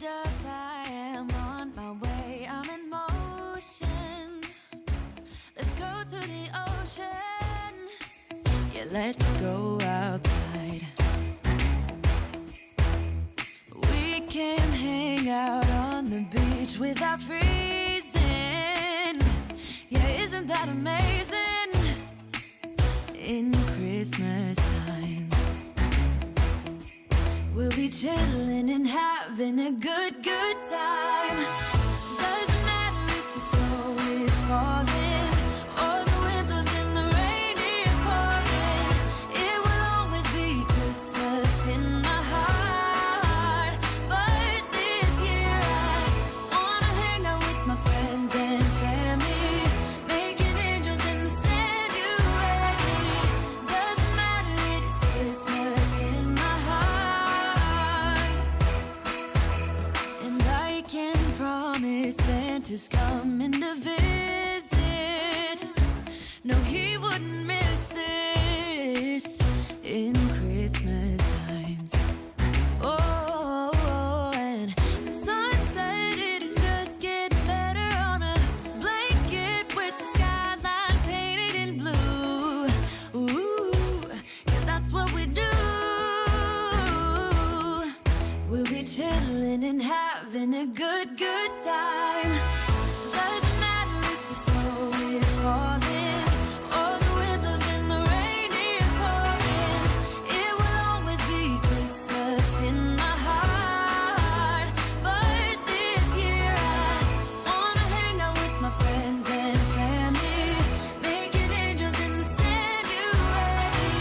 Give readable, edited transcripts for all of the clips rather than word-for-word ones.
up, I am on my way. I'm in motion. Let's go to the ocean. Yeah, let's go outside. We can hang out on the beach without freezing. Yeah, isn't that amazing? In Christmas times, we'll be chilling and having a good time. Doesn't matter if the snow is falling or the wind blows and the rain is pouring. It will always be Christmas in my heart. But this year I wanna hang out with my friends and family, making angels in the sand. You ready? Doesn't matter, it is Christmas in my heart. And I can promise Santa's coming to visit. No, he wouldn't miss this in Christmas times. Oh, and the sunset, it is just getting better on a blanket with the skyline painted in blue. Ooh, yeah, that's what we do. We'll be chilling and having a good time. Doesn't matter if the snow is falling or the wind blows and the rain is pouring. It will always be Christmas in my heart. But this year I wanna hang out with my friends and family, making angels in the sand. You ready?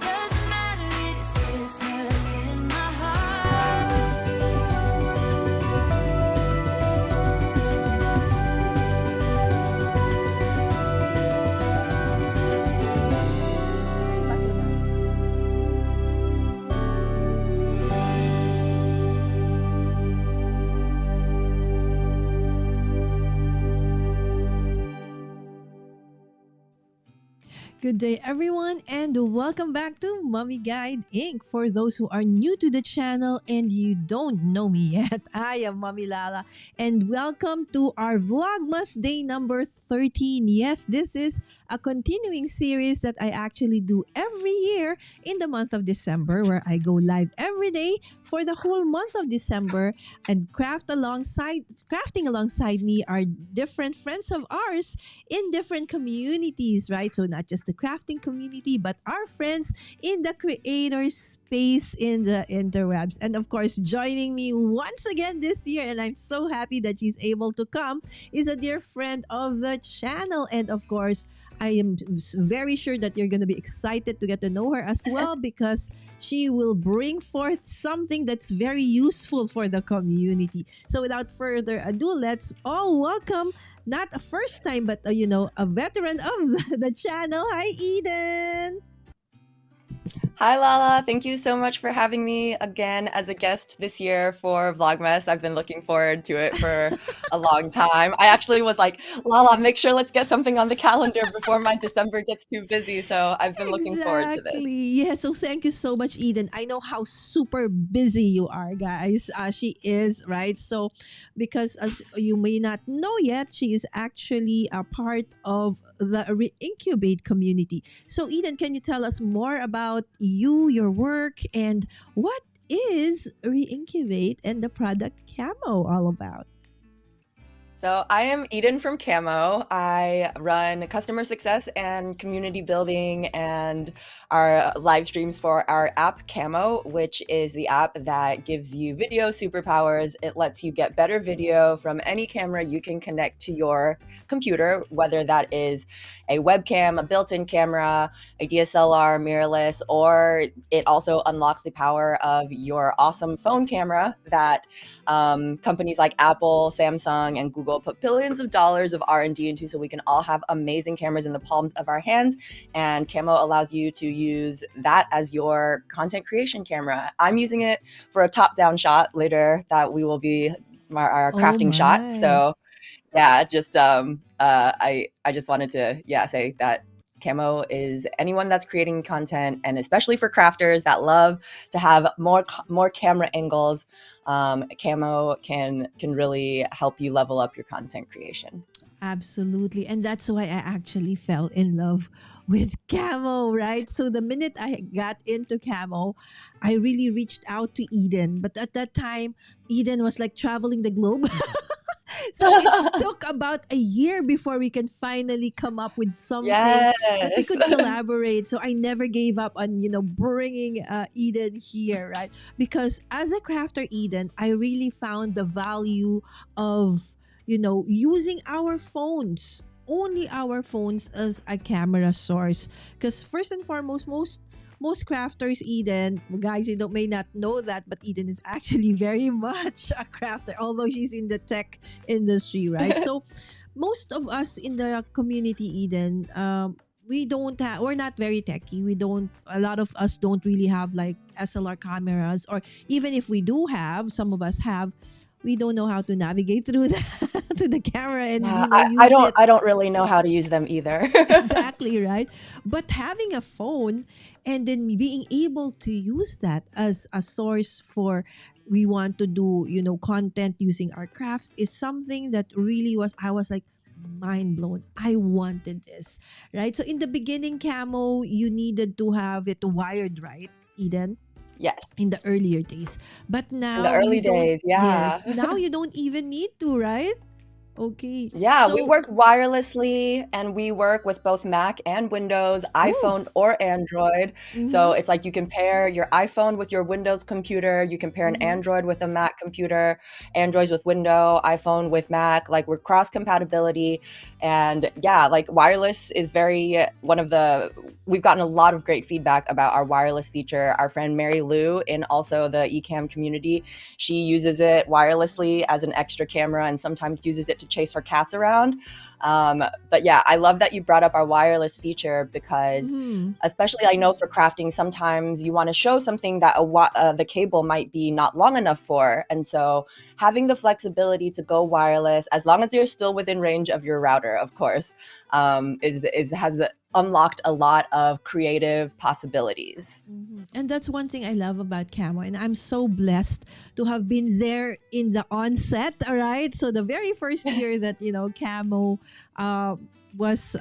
Doesn't matter, it is Christmas in my heart. Good day, everyone, and welcome back to Mommy Guide Inc. For those who are new to the channel and you don't know me yet, I am Mommy Lala, and welcome to our Vlogmas day number 13. Yes, this is a continuing series that I actually do every year in the month of December, where I go live every day for the whole month of December and crafting alongside me are different friends of ours in different communities, right? So not just the crafting community, but our friends in the creator space in the interwebs. And of course, joining me once again this year, and I'm so happy that she's able to come, is a dear friend of the channel. And of course, I am very sure that you're going to be excited to get to know her as well, because she will bring forth something that's very useful for the community. So without further ado, let's all welcome not a first time, but a veteran of the channel. Hi, Eden. Hi, Lala. Thank you so much for having me again as a guest this year for Vlogmas. I've been looking forward to it for a long time. I actually was like, Lala, make sure let's get something on the calendar before my December gets too busy. So I've been looking forward to this. Exactly. Yeah. So thank you so much, Eden. I know how super busy you are, guys. She is, right? So, because as you may not know yet, she is actually a part of the Reincubate community. So, Eden, can you tell us more about you, your work, and what is Reincubate and the product Camo all about? So I am Eden from Camo. I run customer success and community building and our live streams for our app Camo, which is the app that gives you video superpowers. It lets you get better video from any camera you can connect to your computer, whether that is a webcam, a built-in camera, a DSLR, mirrorless, or it also unlocks the power of your awesome phone camera that companies like Apple, Samsung, and Google put billions of dollars of R&D into, so we can all have amazing cameras in the palms of our hands. And Camo allows you to use that as your content creation camera. I'm using it for a top-down shot later that we will be our crafting shot. So yeah, just I just wanted to say that Camo is anyone that's creating content, and especially for crafters that love to have more camera angles. Camo can really help you level up your content creation. Absolutely. And that's why I actually fell in love with camo, right? So the minute I got into camo, I really reached out to Eden. But at that time, Eden was like traveling the globe. So it took about a year before we can finally come up with something that we Yes. could collaborate. So I never gave up on, bringing Eden here, right? Because as a crafter, Eden, I really found the value of, using our phones, only our phones as a camera source. Because first and foremost, most crafters, Eden, guys, may not know that, but Eden is actually very much a crafter, although she's in the tech industry, right? So most of us in the community, Eden, we're not very techy. A lot of us don't really have like SLR cameras, or even if we do have, some of us have, we don't know how to navigate through the to the camera and Yeah, use it. I don't really know how to use them either. Exactly, right? But having a phone and then being able to use that as a source for, we want to do, content using our crafts, is something that really I was like mind blown. I wanted this, right? So in the beginning, camo, you needed to have it wired, right, Eden? Yes, In the earlier days. But in the now you early don't, days, yeah. yes, now you don't even need to, right? Okay. Yeah, we So, work wirelessly, and we work with both Mac and Windows, oh, iPhone or Android. So mm-hmm, it's like you can pair your iPhone with your Windows computer, you can pair an mm-hmm. Android with a Mac computer, Androids with Windows, iPhone with Mac. Like we're cross compatibility. And yeah, like wireless is we've gotten a lot of great feedback about our wireless feature. Our friend Mary Lou, in also the eCam community, she uses it wirelessly as an extra camera and sometimes uses it to chase her cats around. But yeah, I love that you brought up our wireless feature, because Mm-hmm. especially I know for crafting, sometimes you want to show something that the cable might be not long enough for. And so having the flexibility to go wireless, as long as you're still within range of your router, of course, has unlocked a lot of creative possibilities. And that's one thing I love about camo. And I'm so blessed to have been there in the onset. All right. So the very first year that, camo was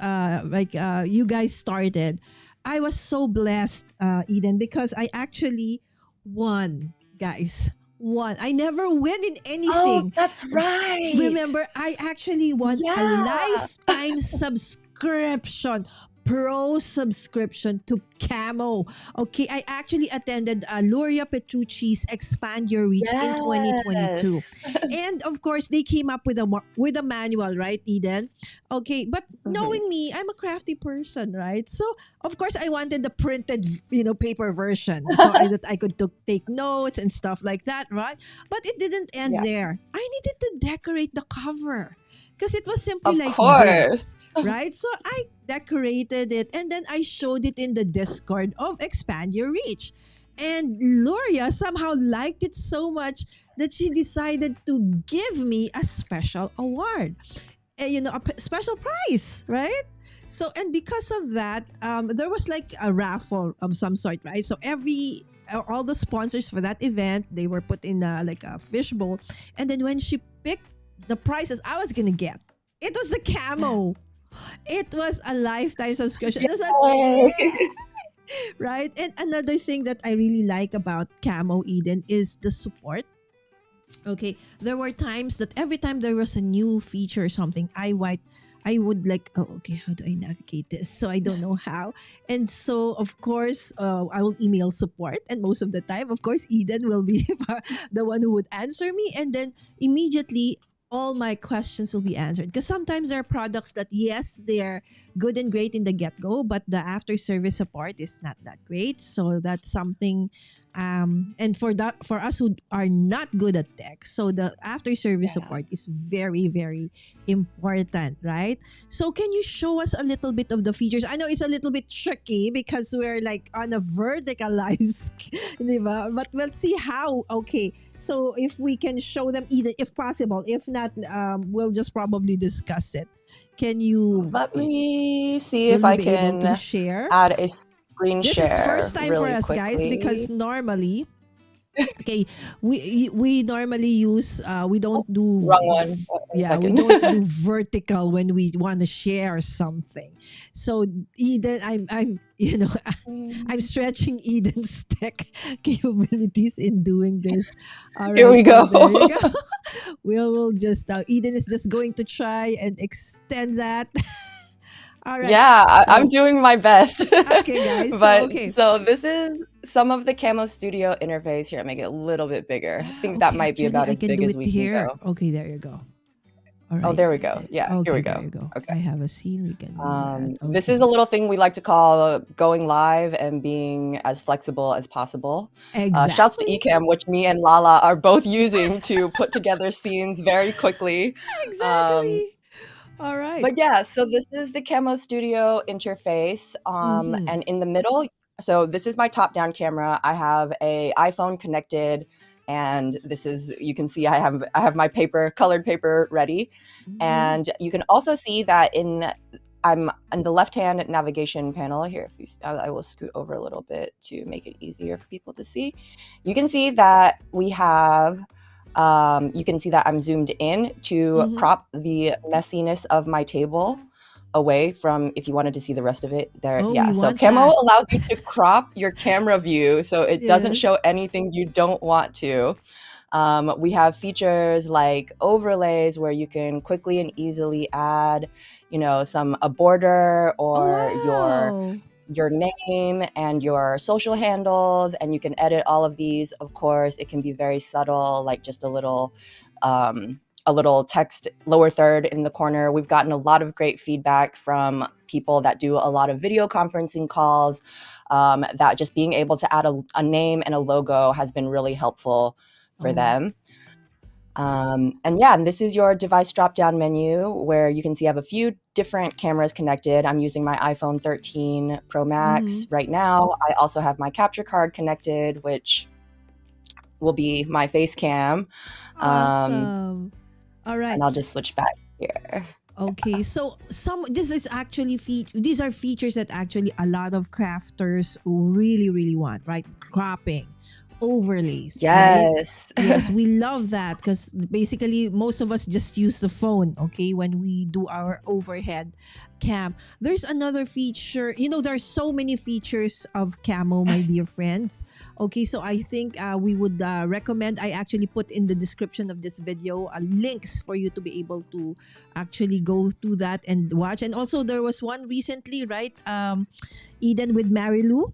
you guys started, I was so blessed, Eden, because I actually won, guys. Won. I never win in Oh, anything. that's right. Remember, I actually won a Yeah. lifetime subscription, pro subscription to Camo. Okay, I actually attended Luria Petrucci's Expand Your Reach in 2022. Yes. And of course, they came up with a manual, right, Eden? Okay, but Mhm. knowing me, I'm a crafty person, right? So, of course, I wanted the printed, paper version so that I could take notes and stuff like that, right? But it didn't end Yeah, there. I needed to decorate the cover because it was simply of like course. this, right? So I decorated it and then I showed it in the Discord of Expand Your Reach. And Luria somehow liked it so much that she decided to give me a special award, special prize, right? So, and because of that, there was like a raffle of some sort, right? So all the sponsors for that event, they were put in like a fishbowl, and then when she picked the prizes I was gonna get, it was the camo. It was a lifetime subscription. It was like, Yay. right? And another thing that I really like about Camo, Eden, is the support. Okay, there were times that every time there was a new feature or something, I would like, oh, okay, how do I navigate this? So I don't know how. And so, of course, I will email support. And most of the time, of course, Eden will be the one who would answer me. And then immediately, all my questions will be answered. Because sometimes there are products that, yes, they're good and great in the get go, but the after service support is not that great. So that's something And for us who are not good at tech, so the after service Yeah. support is very, very important, right? So can you show us a little bit of the features? I know it's a little bit tricky because we're like on a vertical live, diba? But we'll see how. Okay, so if we can show them, either if possible, if not, we'll just probably discuss it. Can you? Let me see Will if you I be able to can share? add a screen This is share first time for really us, guys, because quickly. normally, okay, we normally use we don't do Wrong one. Wait a yeah, we second. don't do vertical when we want to share something. So Eden, I'm I'm stretching Eden's tech capabilities in doing this. All Here right, we so go. there you go. We'll just Eden is just going to try and extend that. All right, Yeah, I'm so doing my best. okay, guys. So But okay, so this is some of the Camo Studio interface. Here, make it a little bit bigger. I think that okay, might be actually, about I as can big do as it we can here. go. Okay, there you go. All Oh, right. there we go. Yeah, here we Okay, there go. you go. Okay. I have a scene. We can do that. This is a Okay. little thing we like to call going live and being as flexible as possible. Shouts to Exactly. Ecamm, which me and Lala are both using to put together scenes very quickly. Um, Exactly. All right. but yeah, so this is the Camo Studio interface. Mm-hmm. And in the middle, so this is my top-down camera. I have a iPhone connected, and this is, you can see I have my colored paper ready. Mm-hmm. And you can also see that I'm in the left-hand navigation panel here. I will scoot over a little bit to make it easier for people to see. You can see that we have. You can see that I'm zoomed in to Mm-hmm. crop the messiness of my table away from, if you wanted to see the rest of it there. Oh, we Yeah, so want Camo that. allows you to crop your camera view so it doesn't Yes. show anything you don't want to. We have features like overlays where you can quickly and easily add, a border Oh, or wow. your name and your social handles, and you can edit all of these. Of course, it can be very subtle, like just a little text lower third in the corner. We've gotten a lot of great feedback from people that do a lot of video conferencing calls, that just being able to add a name and a logo has been really helpful for Oh. them. And this is your device drop-down menu where you can see I have a few different cameras connected. I'm using my iPhone 13 Pro Max Mm-hmm. right now. I also have my capture card connected, which will be my face cam. Awesome. All right. And I'll just switch back here. Okay, so this is actually these are features that actually a lot of crafters really, really want, right? Cropping, overlays, right? Yes. Yes, we love that because basically most of us just use the phone, okay, when we do our overhead cam. There's another feature, there are so many features of Camo, my dear friends. Okay, so I think we would recommend, I actually put in the description of this video links for you to be able to actually go through that and watch. And also there was one recently, right? Eden with Mary Lou.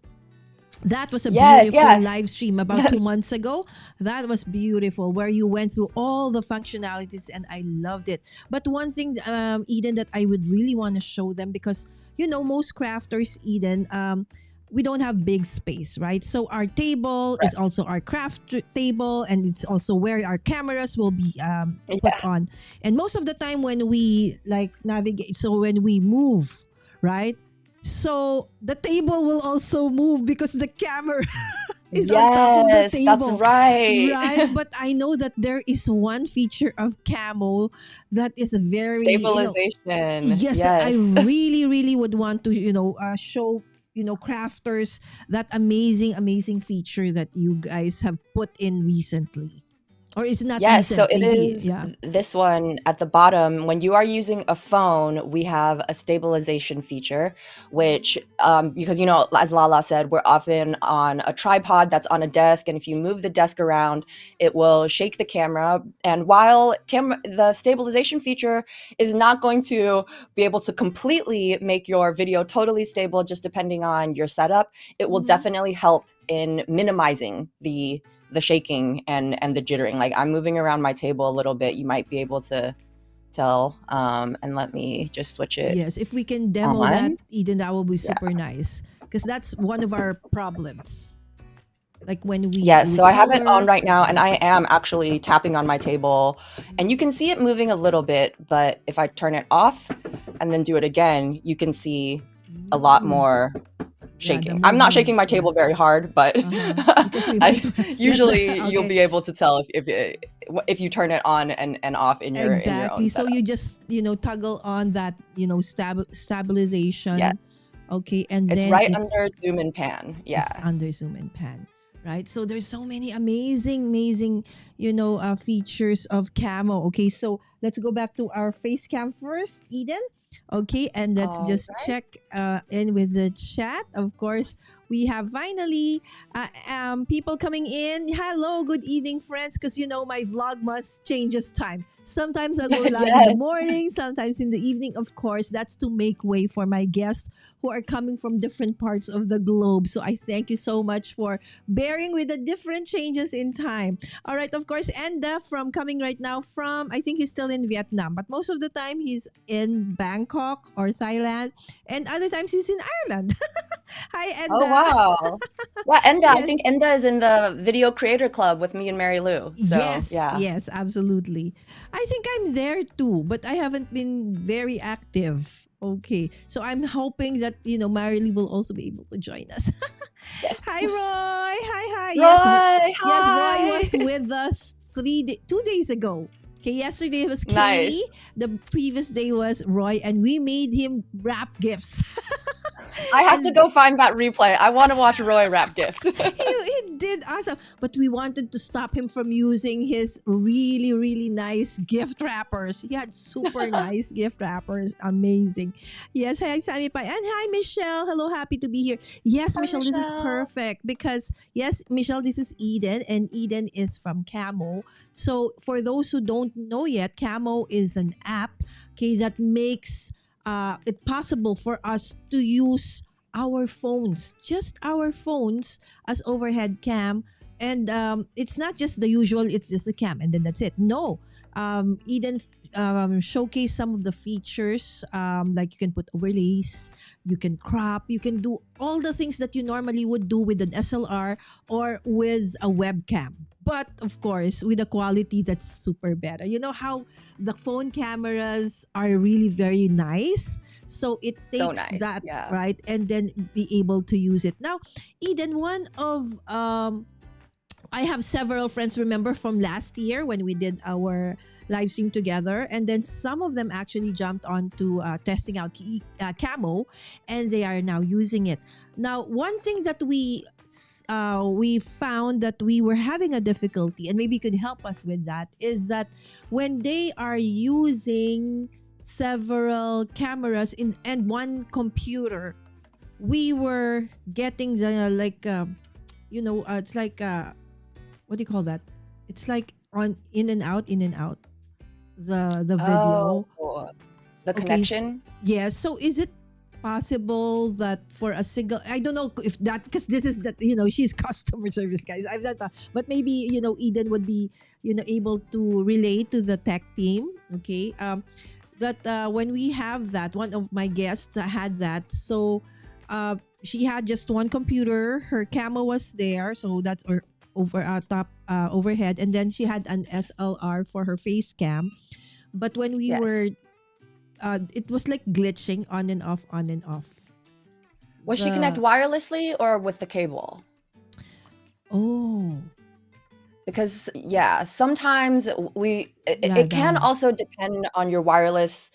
That was a Yes, beautiful yes. live stream about 2 months ago. That was beautiful, where you went through all the functionalities, and I loved it. But one thing, Eden, that I would really want to show them, because most crafters, Eden, we don't have big space, right? So our table is also our craft table, and it's also where our cameras will be put Yeah. on. And most of the time when we navigate, so when we move, right? So the table will also move because the camera is on top of the Yes, that's table. right. Right? But I know that there is one feature of Camo that is very, Stabilization. yes, that I Yes. really, really would want to, show, crafters that amazing feature that you guys have put in recently. Or it's not Yes, so recent, it maybe, is yeah. this one at the bottom. When you are using a phone, we have a stabilization feature, which, because, as Lala said, we're often on a tripod that's on a desk. And if you move the desk around, it will shake the camera. And while the stabilization feature is not going to be able to completely make your video totally stable, just depending on your setup, it will Mhm. definitely help in minimizing the shaking and the jittering. Like, I'm moving around my table a little bit. You might be able to tell. And let me just switch it Yes, if we can demo that, on. Eden, that will be Yeah. super nice. Because that's one of our problems. Like when we Yes, so I have it on recover. right now, and I am actually tapping on my table, and you can see it moving a little bit, but if I turn it off and then do it again, you can see a lot Ooh, more yeah, the shaking. I'm not movement. shaking my Yeah. table very hard, but Because we I might let the usually you'll okay. be able to tell if you turn it on and off in your own Exactly. So setup. you just, toggle on that, Yeah, stabilization. Okay. And it's then right it's under zoom and pan. it's Yeah. under zoom and pan, right? So there's so many amazing features of Camo. Okay, so let's go back to our face cam first, Eden. Okay, and let's All just right. check in with the chat. Of course, we have finally people coming in. Hello, good evening, friends, because my Vlogmas changes time. Sometimes I'll go live in the Yes. morning, sometimes in the evening. Of course, that's to make way for my guests who are coming from different parts of the globe. So I thank you so much for bearing with the different changes in time. All right, of course, Enda from coming right now from, I think he's still in Vietnam, but most of the time he's in Bangkok or Thailand, and other times he's in Ireland. Hi, Oh Enda. wow. Yeah, Enda. I Yes. think Enda is in the Video Creator Club with me and Mary Lou. So Yes, yeah. yes, absolutely. I think I'm there too, but I haven't been very active. Okay. So I'm hoping that, Marilee will also be able to join us. Yes. Hi, Roy. Hi. Yes, Roy, yes, Roy hi. was with us 2 days ago. Okay, yesterday was Nice. Katie. The previous day was Roy, and we made him wrap gifts. I have to And go find that replay. I want to watch Roy rap gifts. he did awesome, but we wanted to stop him from using his really nice gift wrappers. He had super nice gift wrappers, amazing. Yes, hi Sammy Pai, and hi Michelle. Hello, happy to be here. Yes, Hi, Michelle, this is Michelle. perfect because yes, Michelle, this is Eden, and Eden is from Camo. So for those who don't know yet, Camo is an app, okay, that makes it possible for us to use our phones, just our phones, as overhead cam. And it's not just the usual, it's just a cam and then that's it. No, Eden showcase some of the features, like you can put overlays, you can crop, you can do all the things that you normally would do with an SLR or with a webcam. But of course, with a quality that's super better. You know how the phone cameras are really very nice, so it So takes nice. that, Yeah. right, and then be able to use it. Now, Eden, one of I have several friends, remember from last year when we did our live stream together, and then some of them actually jumped on to testing out Camo, and they are now using it. Now, one thing that we found that we were having a difficulty, and maybe you could help us with that, is that when they are using several cameras in and one computer, we were getting the like it's like what do you call that? It's like on in and out the video. Oh, the Okay. connection. Yes. So is it possible that for a single, I don't know if that, because this is that, she's customer service, guys. I've done that. But maybe, Eden would be, able to relate to the tech team. Okay. That when we have that, one of my guests had that. So she had just one computer. Her camera was there. So that's over top overhead, and then she had an SLR for her face cam. But when we were, Yes. it was like glitching on and off, on and off. Was she connect wirelessly or with the cable? Oh, Because yeah, sometimes yeah, it can also depend on your wireless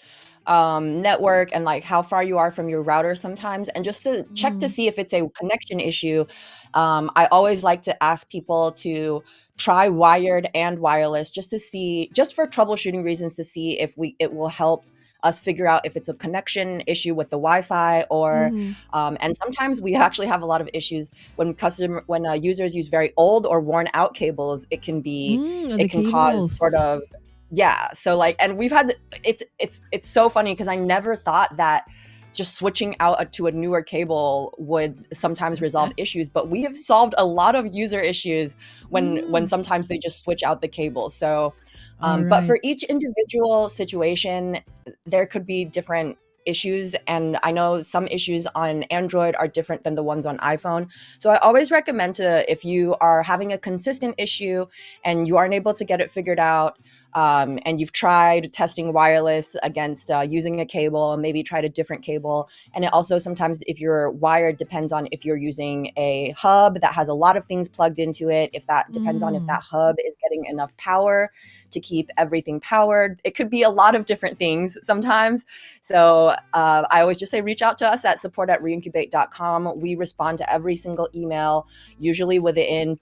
network and like how far you are from your router sometimes. And just to check to see if it's a connection issue, I always like to ask people to try wired and wireless just to see, just for troubleshooting reasons, to see if it will help us figure out if it's a connection issue with the Wi-Fi or and sometimes we actually have a lot of issues when users use very old or worn out cables. It can the cause sort cables. of, yeah. So like, and we've had it's so funny because I never thought that just switching out to a newer cable would sometimes resolve issues, but we have solved a lot of user issues when sometimes they just switch out the cable. So but for each individual situation, there could be different issues, and I know some issues on Android are different than the ones on iPhone. So I always recommend if you are having a consistent issue and you aren't able to get it figured out, and you've tried testing wireless against using a cable, and maybe tried a different cable. And it also sometimes, if you're wired, depends on if you're using a hub that has a lot of things plugged into it. If that depends on if that hub is getting enough power to keep everything powered. It could be a lot of different things sometimes. So I always just say reach out to us at support@reincubate.com. We respond to every single email, usually within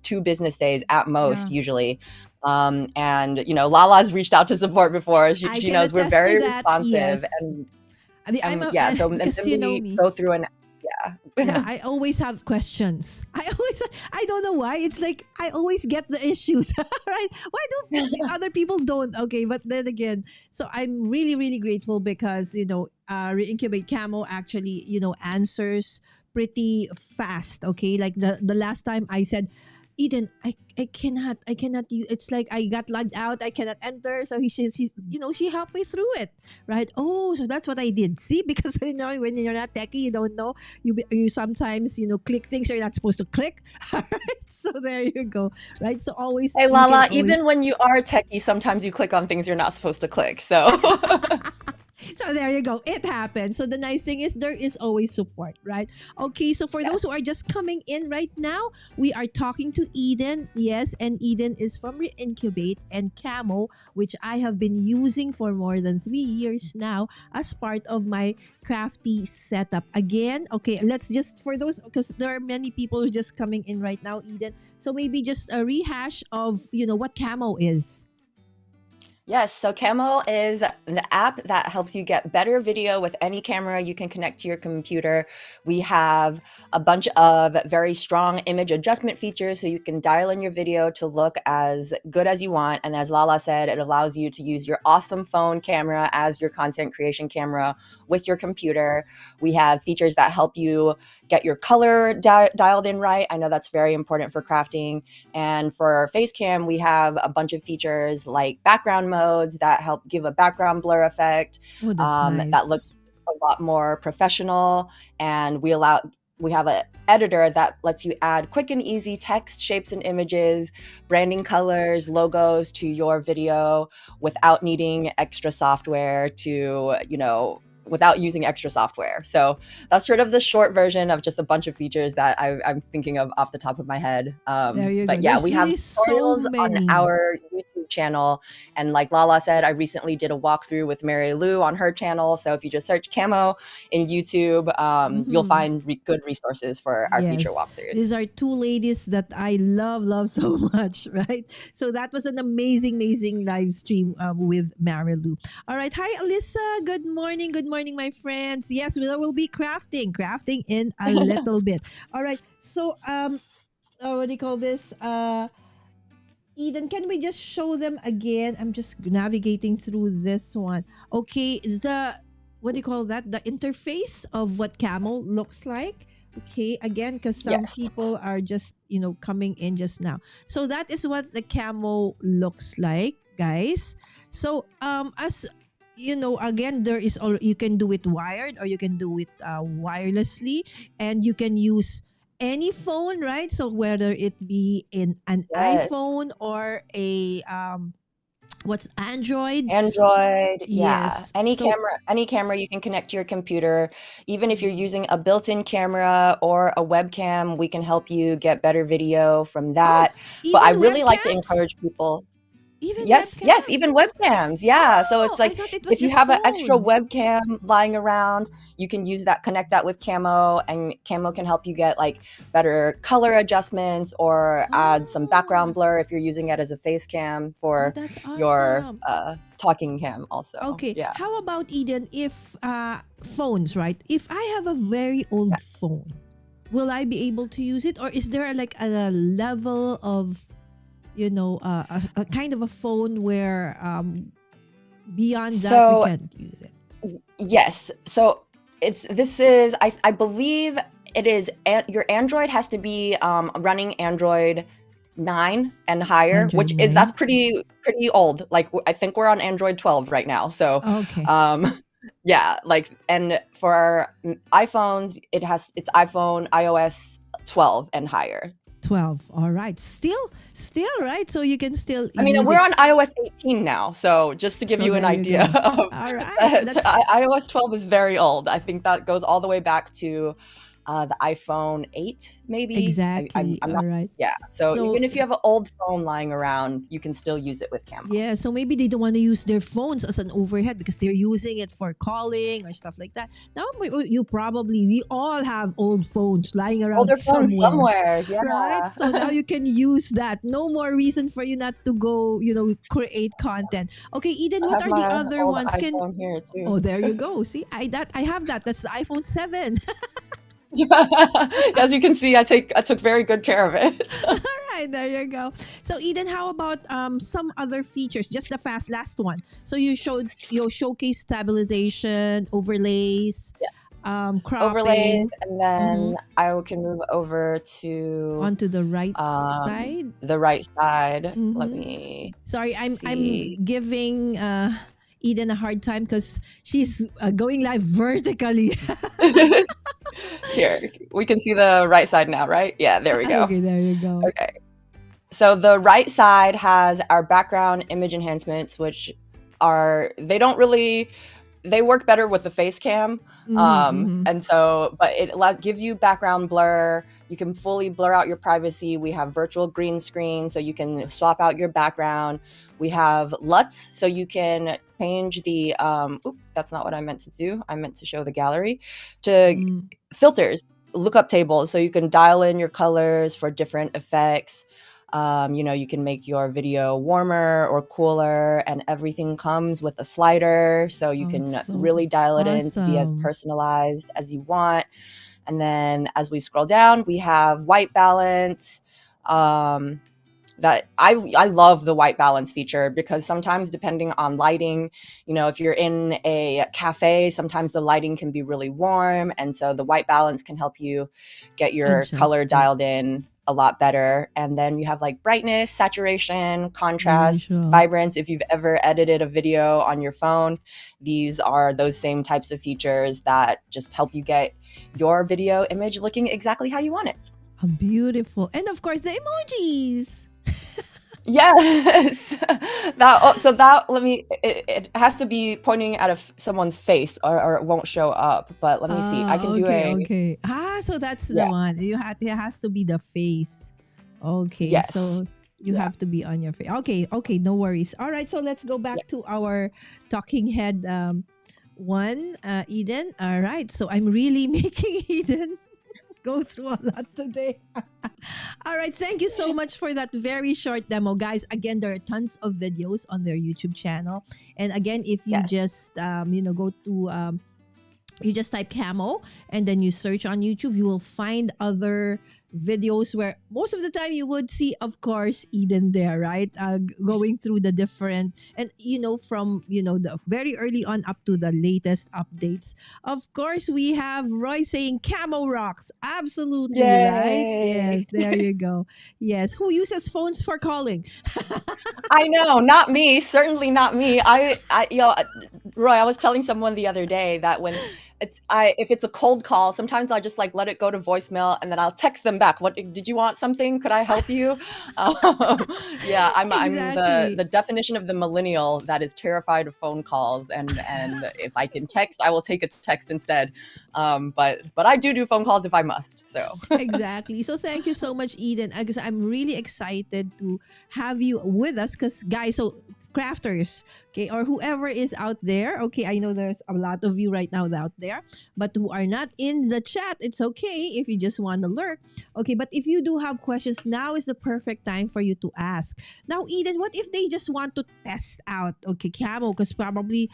2 business days at most, usually. And Lala's reached out to support before. She knows we're very responsive. Yes. And I mean, I'm so and because then you know we me. go through and Yeah, I always have questions. I don't know why. It's like I always get the issues, right? Why do other people don't? Okay, but then again, so I'm really, really grateful because Reincubate Camo actually answers pretty fast. Okay, like the last time I said, Eden, I cannot use. It's like I got logged out. I cannot enter. So she helped me through it, right? Oh, so that's what I did. See, because when you're not techie, you don't know. You sometimes click things you're not supposed to click. All right, so there you go. Right, so always. Hey Lala, even when you are techie, sometimes you click on things you're not supposed to click. So. So there you go. It happens. So the nice thing is there is always support, right? Okay, so for those who are just coming in right now, we are talking to Eden. Yes, and Eden is from Reincubate and Camo, which I have been using for more than 3 years now as part of my crafty setup. Again, okay, let's just, for those, because there are many people who are just coming in right now, Eden. So maybe just a rehash of, what Camo is. Yes, so Camo is the app that helps you get better video with any camera you can connect to your computer. We have a bunch of very strong image adjustment features, so you can dial in your video to look as good as you want. And as Lala said, it allows you to use your awesome phone camera as your content creation camera with your computer. We have features that help you get your color dialed in right. I know that's very important for crafting. And for Facecam, we have a bunch of features like background modes that help give a background blur effect. Oh, that's nice. That looks a lot more professional. And we have an editor that lets you add quick and easy text, shapes, and images, branding colors, logos to your video without needing extra software without using extra software. So that's sort of the short version of just a bunch of features that I'm thinking of off the top of my head. There you but go. yeah, There's we have really tutorials so many on our YouTube channel. And like Lala said, I recently did a walkthrough with Mary Lou on her channel. So if you just search Camo in YouTube, you'll find good resources for our future walkthroughs. These are two ladies that I love so much, right? So that was an amazing live stream with Mary Lou. All right. Hi, Alyssa. Good morning, my friends. Yes, we will be crafting in a little bit. All right. So what do you call this? Eden, can we just show them again? I'm just navigating through this one. Okay, what do you call that? The interface of what Camo looks like. Okay, again, because some people are just coming in just now. So that is what the Camo looks like, guys. So as again, there is you can do it wired or you can do it wirelessly, and you can use any phone, right? So whether it be in an iPhone or a what's Android? Yeah. Any camera you can connect to your computer. Even if you're using a built-in camera or a webcam, we can help you get better video from that. But I really like to encourage people. Yes, even webcams. Yeah. So it's like if you have an extra webcam lying around, you can use that, connect that with Camo, and Camo can help you get like better color adjustments or add some background blur if you're using it as a face cam for your talking cam also. Okay. Yeah. How about Eden, if phones, right? If I have a very old phone, will I be able to use it? Or is there like a level of a kind of a phone where beyond that we can't use it? Yes. So I believe it is, your Android has to be running Android 9 and higher, Android which is that's 9. pretty old. Like I think we're on Android 12 right now. So Okay. um yeah, like and for iPhones, it's iPhone iOS 12 and higher. 12. All right. Still, right? So you can still I mean, use we're it. on iOS 18 now, so just to give So you an there you idea go. of All right. that, That's iOS 12 is very old. I think that goes all the way back to the iPhone 8, maybe. exactly. I'm All not. right. Yeah. So So even if you have an old phone lying around, you can still use it with Camo. yeah, so maybe they don't want to use their phones as an overhead because they're using it for calling or stuff like that. Now we all have old phones lying around Older phones somewhere, somewhere. right? Yeah. So now you can use that. No more reason for you not to go, create content. Okay, Eden, I what have are the my other old ones? iPhone here Oh, too. there you go. See, I have that. That's the iPhone 7. As you can see, I took very good care of it. All right, there you go. So Eden, how about some other features? Just the fast last one. So you showed your showcase stabilization, overlays, Overlays, cropping. and Mm-hmm. then I can move over to Onto the right side. the right side. Let Mm-hmm. me Sorry, I'm see. giving Eden a hard time because she's going live vertically. Here, we can see the right side now, right? Yeah, there we go. Okay, there you go. Okay. So the right side has our background image enhancements, which they don't really they work better with the face cam. Mm-hmm. And so, but gives you background blur. You can fully blur out your privacy. We have virtual green screen, so you can swap out your background. We have LUTs, so you can change the, that's not what I meant to do. I meant to show the gallery to filters, lookup tables, so you can dial in your colors for different effects. You can make your video warmer or cooler, and everything comes with a slider, so you Oh, can so really dial it in to be as awesome. personalized as you want. And then as we scroll down, we have white balance. That I love the white balance feature because sometimes depending on lighting, if you're in a cafe, sometimes the lighting can be really warm, and so the white balance can help you get your color Adjust it. dialed in a lot better. And then you have like brightness, saturation, The contrast, usual. vibrance. If you've ever edited a video on your phone, these are those same types of features that just help you get your video image looking exactly how you want it. Beautiful. And of course, the emojis. Yes. It has to be pointing at someone's face or it won't show up. But let me see. I can do Okay. So that's the yeah. one. It has to be the face. Okay. Yes. So you Yeah. have to be on your face. Okay, no worries. All right, so let's go back to our talking head one, Eden. All right. So I'm really making Eden go through a lot today. All right, thank you so much for that very short demo, guys. Again, there are tons of videos on their YouTube channel, and again, if you Yes. just go to you just type camo and then you search on YouTube, you will find other videos where most of the time you would see, of course, Eden there, right? Going through the different, and from the very early on up to the latest updates. Of course, we have Roy saying camo rocks. Absolutely, right? Yes, Yay. there you go. Yes, who uses phones for calling? I know, not me. Certainly not me. Roy, I was telling someone the other day that if it's a cold call, sometimes I just like let it go to voicemail and then I'll text them back. What did you want? Something? Could I help you? Yeah, I'm Exactly. the definition of the millennial that is terrified of phone calls, and if I can text, I will take a text instead. But I do phone calls if I must. So Exactly. So thank you so much, Eden. Because I'm really excited to have you with us. Because guys, so crafters, okay, or whoever is out there, okay, I know there's a lot of you right now out there, but who are not in the chat, it's okay if you just want to lurk, okay. But if you do have questions, now is the perfect time for you to ask. Now, Eden, what if they just want to test out, okay, camo? Because probably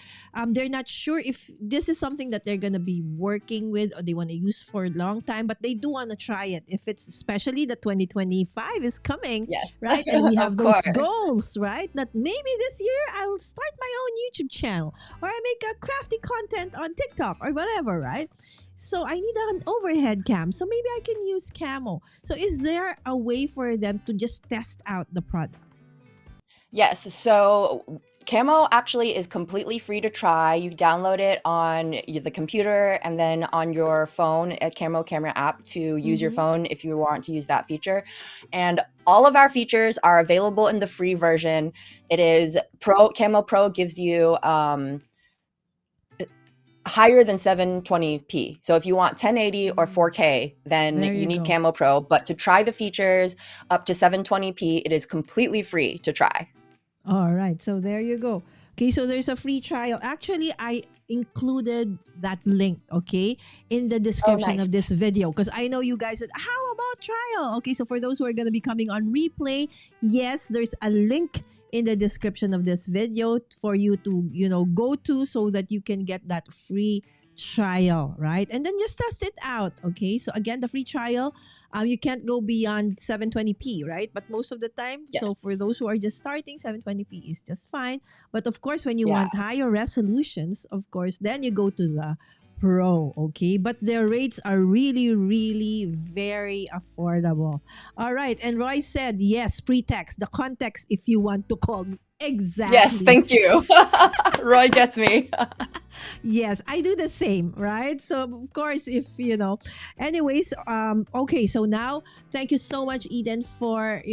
they're not sure if this is something that they're gonna be working with or they want to use for a long time, but they do want to try it. If it's especially the 2025 is coming, yes, right? And we have of those course. goals, right? That maybe this year I'll start my own YouTube channel or I make a crafty content on TikTok or whatever, right? So I need an overhead cam. So maybe I can use Camo. So is there a way for them to just test out the product? Yes, so Camo actually is completely free to try. You download it on the computer and then on your phone, a Camo camera app to use your Mm-hmm. phone if you want to use that feature. And all of our features are available in the free version. It is Camo Pro gives you higher than 720p. So if you want 1080 or 4K, then There you you need go. Camo Pro. But to try the features up to 720p, it is completely free to try. All right. So there you go. Okay, so there's a free trial. Actually, I included that link, okay, in the Oh, description nice. of this video because I know you guys said, how about trial? Okay, so for those who are going to be coming on replay, yes, there's a link in the description of this video for you to, go to so that you can get that free trial, right? And then just test it out, okay? So again, the free trial, you can't go beyond 720p, right? But most of the time, so for Yes. those who are just starting, 720p is just fine. But of course, when you Yeah. want higher resolutions, of course, then you go to the Pro, okay? But their rates are really, really very affordable. All right. And Roy said, yes, pretext, the context if you want to call me. Yes, Exactly. thank you. Roy gets me. Yes, I do the same, right? So of course, if anyways, okay. So now, thank you so much, Eden, for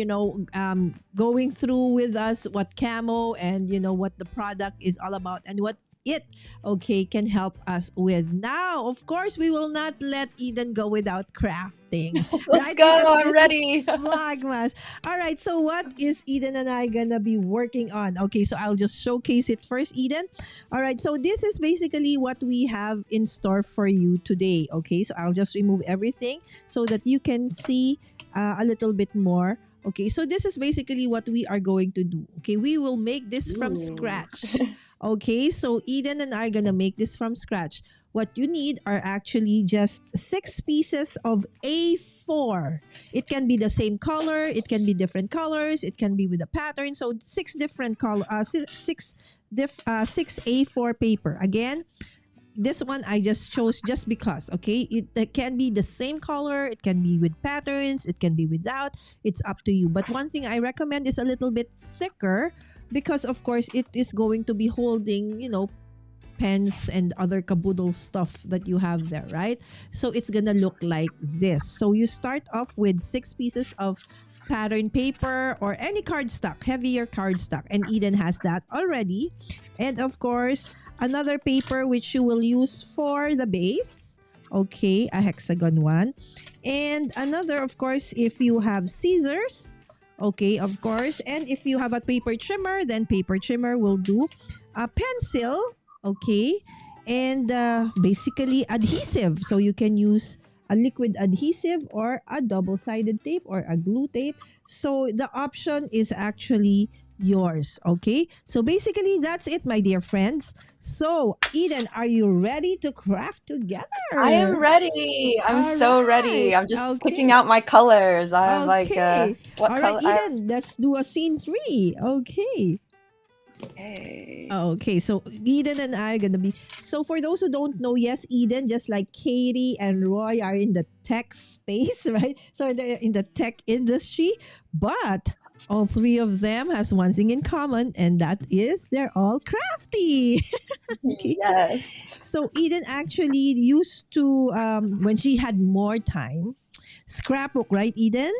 going through with us what Camo and what the product is all about and what it can help us with. Now, of course, we will not let Eden go without crafting, Let's right? go. Because I'm this is ready. Vlogmas. All right, so what is Eden and I gonna be working on? Okay, so I'll just showcase it first, Eden. All right, so this is basically what we have in store for you today. Okay, so I'll just remove everything so that you can see a little bit more. Okay, so this is basically what we are going to do. Okay, we will make this from Ooh. scratch. Okay, so Eden and I are gonna make this from scratch. What you need are actually just 6 pieces of A4. It can be the same color, it can be different colors, it can be with a pattern. So six different color, six A4 paper. Again, this one I just chose just because, okay? It can be the same color, it can be with patterns, it can be without. It's up to you. But one thing I recommend is a little bit thicker because, of course, it is going to be holding, pens and other caboodle stuff that you have there, right? So it's gonna look like this. So you start off with 6 pieces of pattern paper or any cardstock, heavier cardstock, and Eden has that already. And of course, another paper which you will use for the base. Okay, a hexagon one. And another, of course, if you have scissors. Okay, of course. And if you have a paper trimmer, then paper trimmer will do. A pencil, okay, and basically adhesive. So you can use a liquid adhesive or a double-sided tape or a glue tape. So the option is actually yours, okay? So basically that's it, my dear friends. So Eden, are you ready to craft together? I am ready. I'm All so right. ready. I'm just picking Okay. out my colors. I have Okay. what All right, color? Eden, let's do a scene 3. Okay. Okay. Okay, so Eden and I are gonna be. So for those who don't know, yes, Eden, just like Katie and Roy, are in the tech space, right? So they're in the tech industry, but all three of them has one thing in common, and that is they're all crafty. Okay, Yes. so Eden actually used to when she had more time, scrapbook, right, Eden?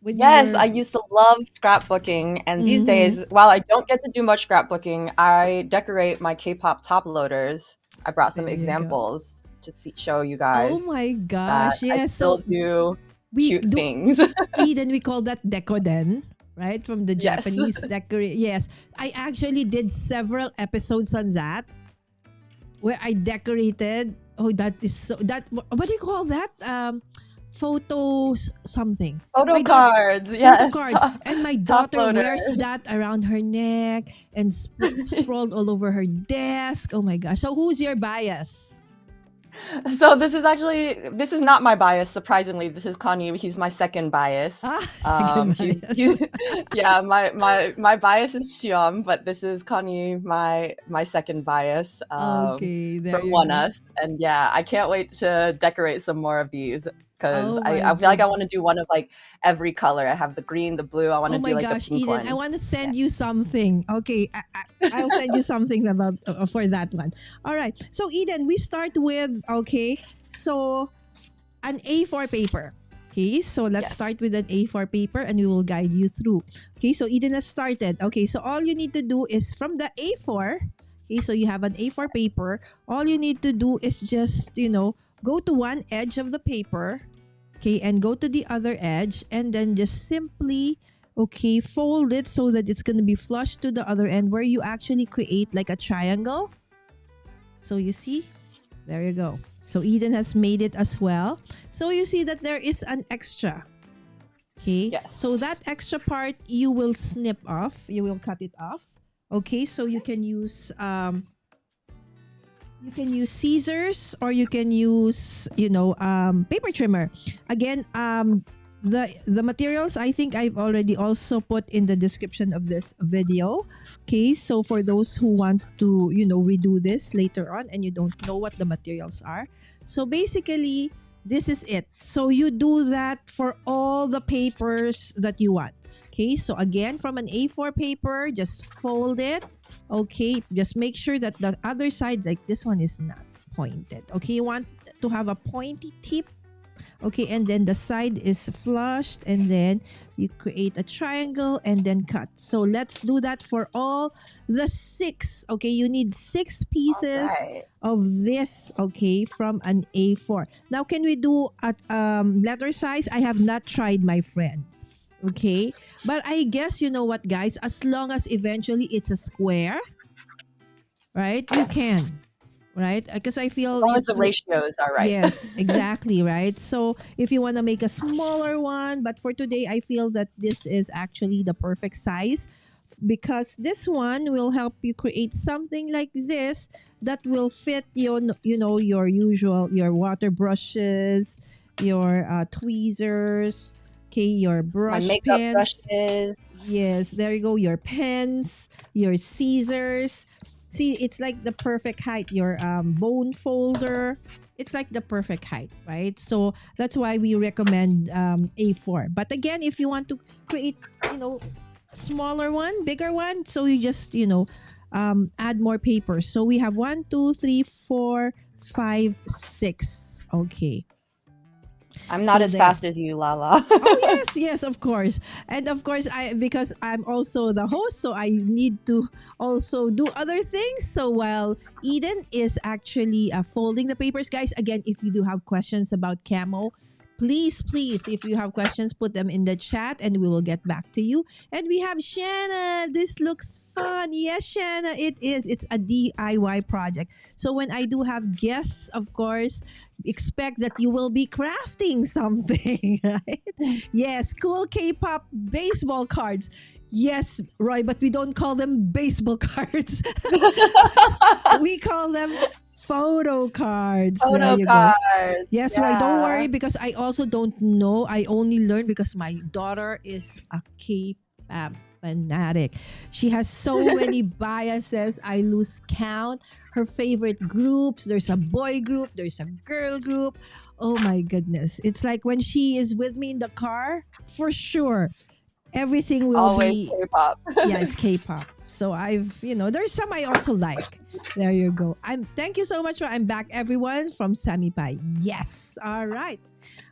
When you Yes, were. I used to love scrapbooking, and these Mhm. days, while I don't get to do much scrapbooking, I decorate my K-pop top loaders. I brought some There you go. examples to show you Oh guys my that gosh, I yes. still So do we cute do things. Eden, we call that decoden, right? From the Yes. Japanese decorate. Yes, I actually did several episodes on that where I decorated. Oh, that is so. That what do you call that? Photos something. Photo My daughter cards. photo Yes. cards, and my Top daughter loader. wears that around her neck and sprawled all over her desk. Oh my gosh! So who's your bias? So this is not my bias, surprisingly. This is Kanye. He's my second bias. Ah, second bias. Yeah, my bias is Xiom, but this is Kanye, my second bias, Okay, there from you One go. Us. And yeah, I can't wait to decorate some more of these because Oh my I feel like I good. want to do one of like every color. I have the green, the blue. I want Oh to my do like a gosh, pink Eden, I one. want to send you something. Okay, I'll send you something about for that one. All right. So Eden, we start with so an A4 paper. Okay, so let's Yes. start with an A4 paper and we will guide you through. Okay, so Eden has started. Okay, so all you need to do is from the A4. Okay, so you have an A4 paper. All you need to do is just, go to one edge of the paper. Okay, and go to the other edge and then just simply, fold it so that it's going to be flush to the other end where you actually create like a triangle. So you see, there you go. So Eden has made it as well. So you see that there is an extra. Okay. Yes. So that extra part you will snip off. You will cut it off. Okay. So you can use scissors or you can use paper trimmer. Again, the materials I think I've already also put in the description of this video. Okay, so for those who want to redo this later on and you don't know what the materials are, so basically this is it. So you do that for all the papers that you want. Okay, so again, from an A4 paper, just fold it. Okay, just make sure that the other side, like this one, is not pointed. Okay, you want to have a pointy tip. Okay, and then the side is flushed, and then you create a triangle and then cut. So let's do that for all the 6. Okay, you need 6 pieces Alright. of this, okay, from an A4. Now, can we do at letter size? I have not tried, my friend. Okay, but I guess you know what, guys, as long as eventually it's a square, right? You can, right? Because I As feel long as it the will. ratios are right. Yes, exactly, right? So if you want to make a smaller one, but for today, I feel that this is actually the perfect size because this one will help you create something like this that will fit your, your usual, your water brushes, your tweezers, okay, your My brush makeup pens. brushes. Yes, there you go. Your pens, your scissors. See, it's like the perfect height. Your bone folder. It's like the perfect height, right? So that's why we recommend A4. But again, if you want to create, smaller one, bigger one, so you just, add more paper. So we have 1, 2, 3, 4, 5, 6. Okay. I'm not So as there. fast as you, Lala. Oh yes, of course. And of course because I'm also the host, so I need to also do other things. So while Eden is actually folding the papers, guys, again, if you do have questions about camo, please, if you have questions, put them in the chat and we will get back to you. And we have Shanna. This looks fun. Yes, Shanna, it is. It's a DIY project. So when I do have guests, of course, expect that you will be crafting something, right? Yes, cool K-pop baseball cards. Yes, Roy, but we don't call them baseball cards. We call them photo cards. There Photo you go. cards. Yes, Roy, don't worry because I also don't know. I only learned because my daughter is a K-pop fanatic. She has so many biases. I lose count. Her favorite groups. There's a boy group. There's a girl group. Oh my goodness. It's like when she is with me in the car, for sure, everything will Always be, K-pop. yeah, it's K-pop. So there's some I also like. There you go. Thank you so much. I'm back, everyone, from Sammy Pie. Yes. All right.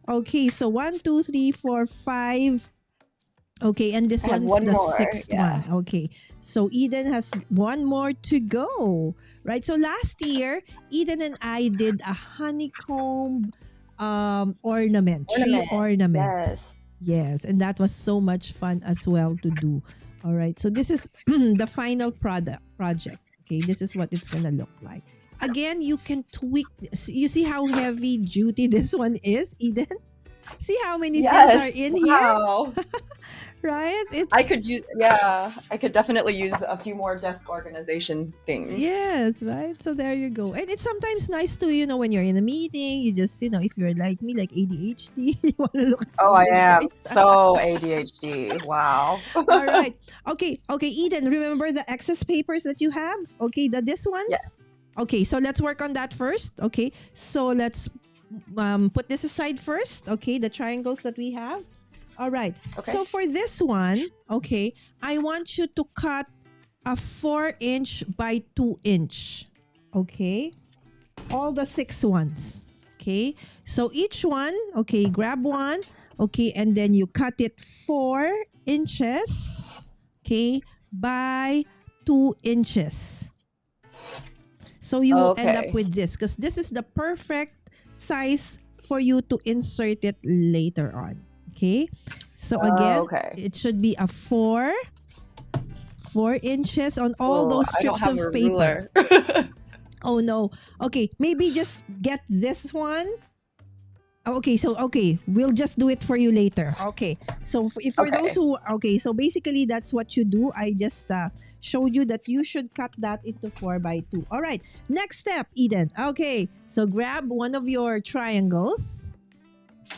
Okay. So 1, 2, 3, 4, 5. Okay, and this I have one's one the more, 6th yeah. one. Okay, so Eden has one more to go, right? So last year, Eden and I did a honeycomb ornament, tree ornament. Yes. Yes, and that was so much fun as well to do. All right, so this is the final project. Okay, this is what it's gonna look like. Again, you can tweak this. You see how heavy duty this one is, Eden? See how many things are Yes. in here, Wow. right? I It's could use, yeah, I could definitely use a few more desk organization things. yes, right? So there you go. And it's sometimes nice to, when you're in a meeting, you just, if you're like me, like ADHD, you want to look at Oh, I something am first. so ADHD. Wow. All right. Okay, Eden, remember the excess papers that you have? Okay, these Yeah. ones? Okay, so let's work on that first. Okay, so let's put this aside first. Okay, the triangles that we have. All right. Okay. So for this one, okay, I want you to cut a 4-inch by 2-inch. Okay, all the 6 ones. Okay, so each one, okay, grab one. Okay, and then you cut it 4 inches. Okay, by 2 inches. So you will end up Okay. with this because this is the perfect size for you to insert it later on. Okay, so again, Okay. it should be a 4 inches on all Oh, those I don't strips have of a paper. ruler. Oh no. Okay, maybe just get this one. Okay, so we'll just do it for you later. Okay, so if for those Okay. who so basically that's what you do. I just showed you that you should cut that into 4 by 2. All right, next step, Eden. Okay, so grab one of your triangles.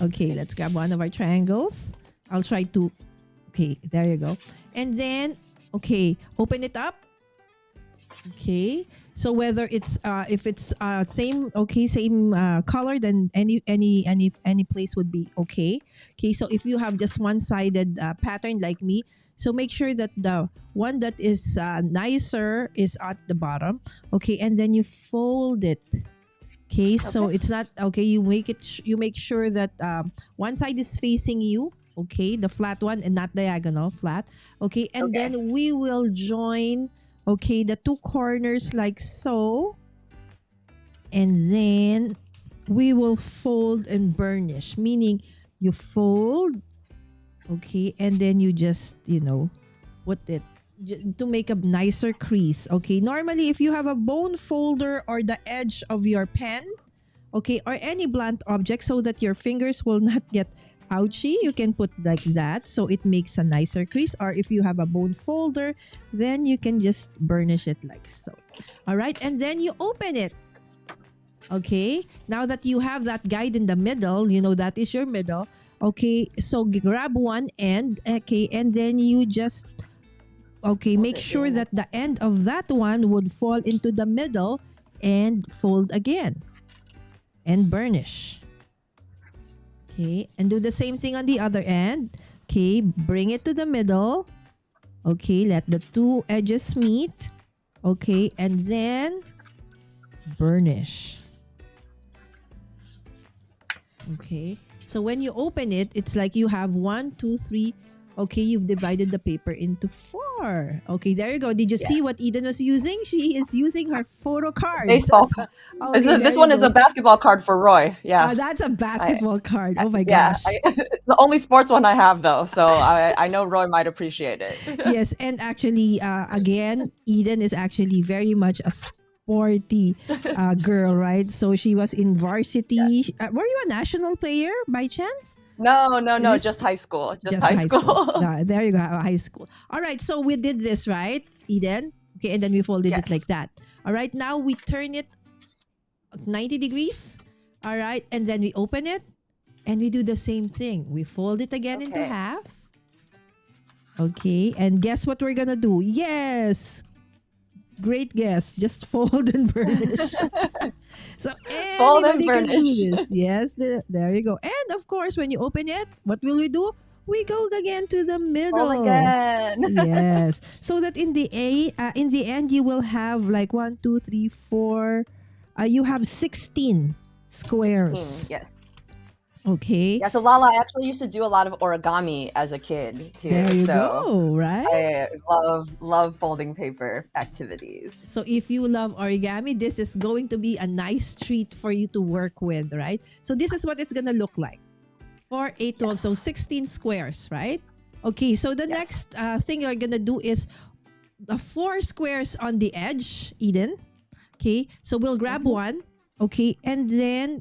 Okay, let's grab one of our triangles. I'll try to. Okay, there you go. And then open it up. Okay, so whether it's if it's same color, then any place would be okay. Okay, so if you have just one-sided pattern like me, so make sure that the one that is nicer is at the bottom. Okay, and then you fold it. Okay, so Okay. it's not you make sure that one side is facing you. Okay, the flat one and not diagonal, flat. Okay, and Okay. then we will join the two corners like so, and then we will fold and burnish, meaning you fold, and then you just put it to make a nicer crease. Okay, normally if you have a bone folder or the edge of your pen, or any blunt object so that your fingers will not get ouchy, you can put like that so it makes a nicer crease. Or if you have a bone folder, then you can just burnish it like so. All right, and then you open it. Okay, now that you have that guide in the middle, that is your middle. Okay, so grab one end. Okay, and then you just make sure that the end of that one would fall into the middle and fold again and burnish. Okay, and do the same thing on the other end. Okay, bring it to the middle. Okay, let the two edges meet. Okay, and then burnish. Okay, so when you open it, it's like you have 1, 2, 3. Okay, you've divided the paper into 4. Okay, there you go. Did you see what Eden was using? She is using her photo cards. Baseball. This one is a basketball card for Roy. Yeah. That's a basketball card. Oh my Yeah. gosh. It's the only sports one I have though, so I know Roy might appreciate it. Yes, and actually, again, Eden is actually very much a sporty girl, right? So she was in varsity. Were you a national player by chance? No, just high school. Just high school. There you go, high school. All right, so we did this, right, Eden? Okay, and then we folded it like that. All right, now we turn it 90 degrees. All right, and then we open it and we do the same thing. We fold it again into half. Okay, and guess what we're gonna do? Yes, great guess. Just fold and burnish. So Fold and anybody can do burnish. this. Yes, there you go. And of course, when you open it, what will we do? We go again to the middle. Fold again. Yes. So that in the end, you will have like 1, 2, 3, 4. You have 16 squares. 16, yes. Okay. Yeah, so Lala, I actually used to do a lot of origami as a kid too. There you so go, right? I love folding paper activities. So if you love origami, this is going to be a nice treat for you to work with, right? So this is what it's going to look like. 4, 8, 12, so 16 squares, right? Okay, so the next thing you're going to do is the 4 squares on the edge, Eden. Okay, so we'll grab one, okay, and then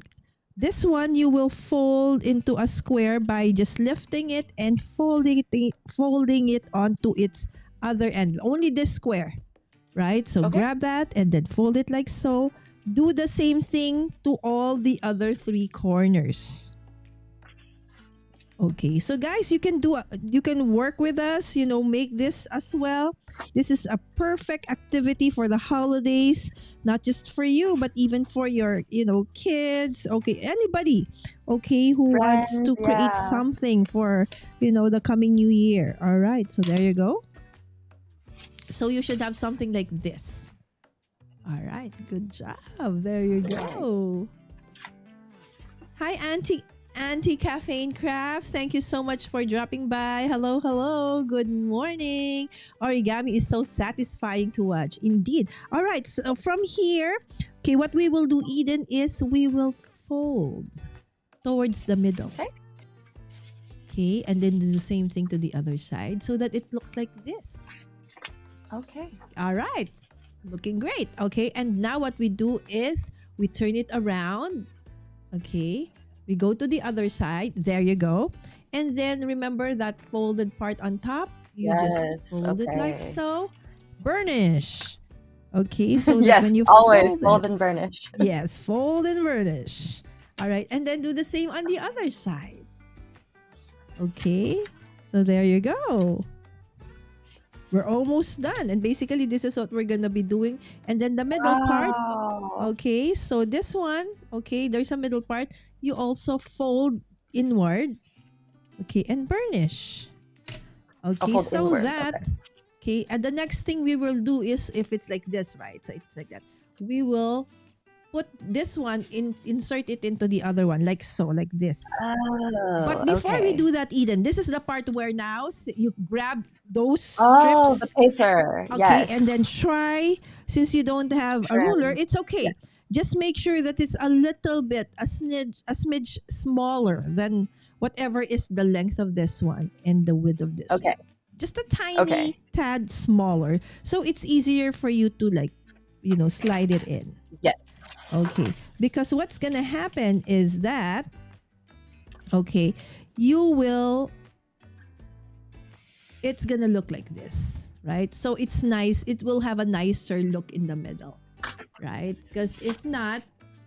This one you will fold into a square by just lifting it and folding it onto its other end. Only this square, right? So Okay. grab that and then fold it like so. Do the same thing to all the other 3 corners. Okay, so guys, you can work with us, make this as well. This is a perfect activity for the holidays, not just for you, but even for your, kids, okay, anybody, okay, who wants to Friends, create yeah. something for, the coming new year. All right, so there you go. So you should have something like this. All right, good job. There you go. Hi, Auntie Caffeine Crafts. Thank you so much for dropping by. Hello, hello. Good morning. Origami is so satisfying to watch. Indeed. All right. So from here, okay, what we will do, Eden, is we will fold towards the middle. Okay. Okay. And then do the same thing to the other side so that it looks like this. Okay. All right. Looking great. Okay. And now what we do is we turn it around. Okay. We go to the other side. There you go. And then remember that folded part on top? You just fold it like so. Burnish. Okay, so that Yes, when you always fold fold it, and burnish. yes, fold and burnish. All right, and then do the same on the other side. Okay, so there you go. We're almost done. And basically, this is what we're going to be doing. And then the middle part, okay, so this one, okay, there's a middle part. You also fold inward, okay, and burnish. Okay, so inward. that, okay, and the next thing we will do is, if it's like this, right, so it's like that, we will put this one insert it into the other one, like so, like this. But before we do that, Eden, this is the part where now you grab those strips. The paper. Okay, Yes. and then try, since you don't have a ruler, it's okay. Yes. Just make sure that it's a little bit, a smidge smaller than whatever is the length of this one and the width of this one. Just a tiny tad smaller. So it's easier for you to slide it in. Yes. Okay. Because what's going to happen is that, okay, it's going to look like this, right? So it's nice. It will have a nicer look in the middle, right? Because if not,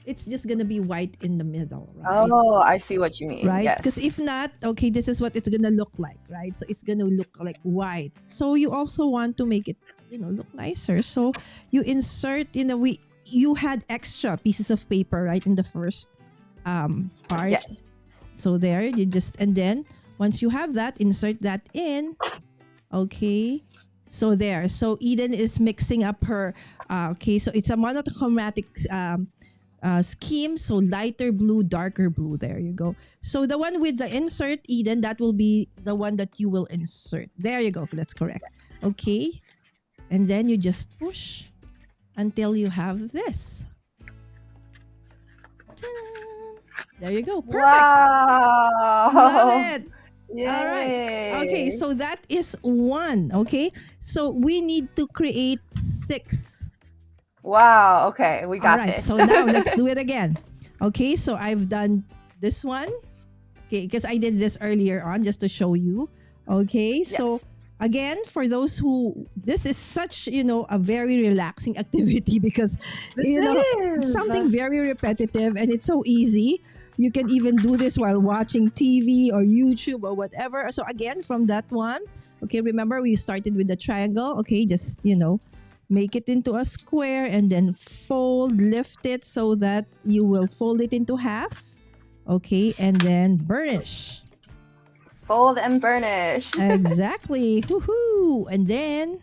it's just going to be white in the middle, right? Oh, I see what you mean. Right? Yes. Because if not, okay, this is what it's going to look like, right? So it's going to look like white. So you also want to make it, look nicer. So you insert, you had extra pieces of paper, right, in the first part. Yes. So there, and then once you have that, insert that in. Okay. So there. So Eden is mixing up her, okay, so it's a monochromatic scheme. So lighter blue, darker blue. There you go. So the one with the insert, Eden, that will be the one that you will insert. There you go. That's correct. Okay. And then you just push until you have this. Ta-da! There you go. Perfect. Wow. Love it. Yay. All right. Okay, so that is 1. Okay, so we need to create 6. Wow. Okay, we got All right, this. so now let's do it again. Okay, so I've done this one. Okay, because I did this earlier on just to show you. Okay, so again, for those who, this is such, a very relaxing activity because, something very repetitive and it's so easy. You can even do this while watching TV or YouTube or whatever. So again, from that one, okay, remember we started with the triangle. Okay, just, make it into a square and then fold, lift it so that you will fold it into half. Okay, and then burnish. Fold and burnish. Exactly. Woohoo! And then,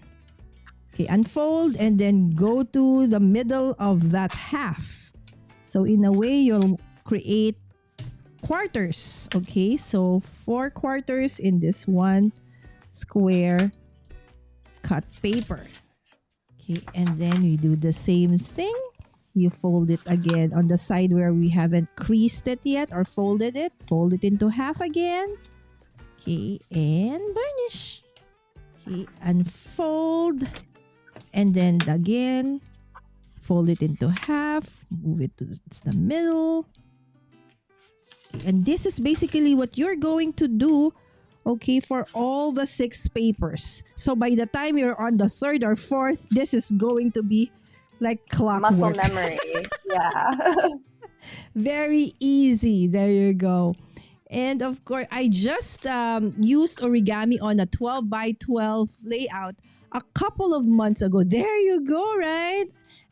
okay, unfold and then go to the middle of that half. So in a way, you'll create quarters. Okay, so 4 quarters in this one square cut paper. Okay, and then we do the same thing. You fold it again on the side where we haven't creased it yet or folded it. Fold it into half again. Okay, and burnish. Okay, unfold. And then again, fold it into half. Move it to the middle. And this is basically what you're going to do, okay, for all the 6 papers. So by the time you're on the 3rd or 4th, this is going to be like Muscle clockwork. memory. Yeah. Very easy. There you go. And of course, I just used origami on a 12 by 12 layout a couple of months ago. There you go, right?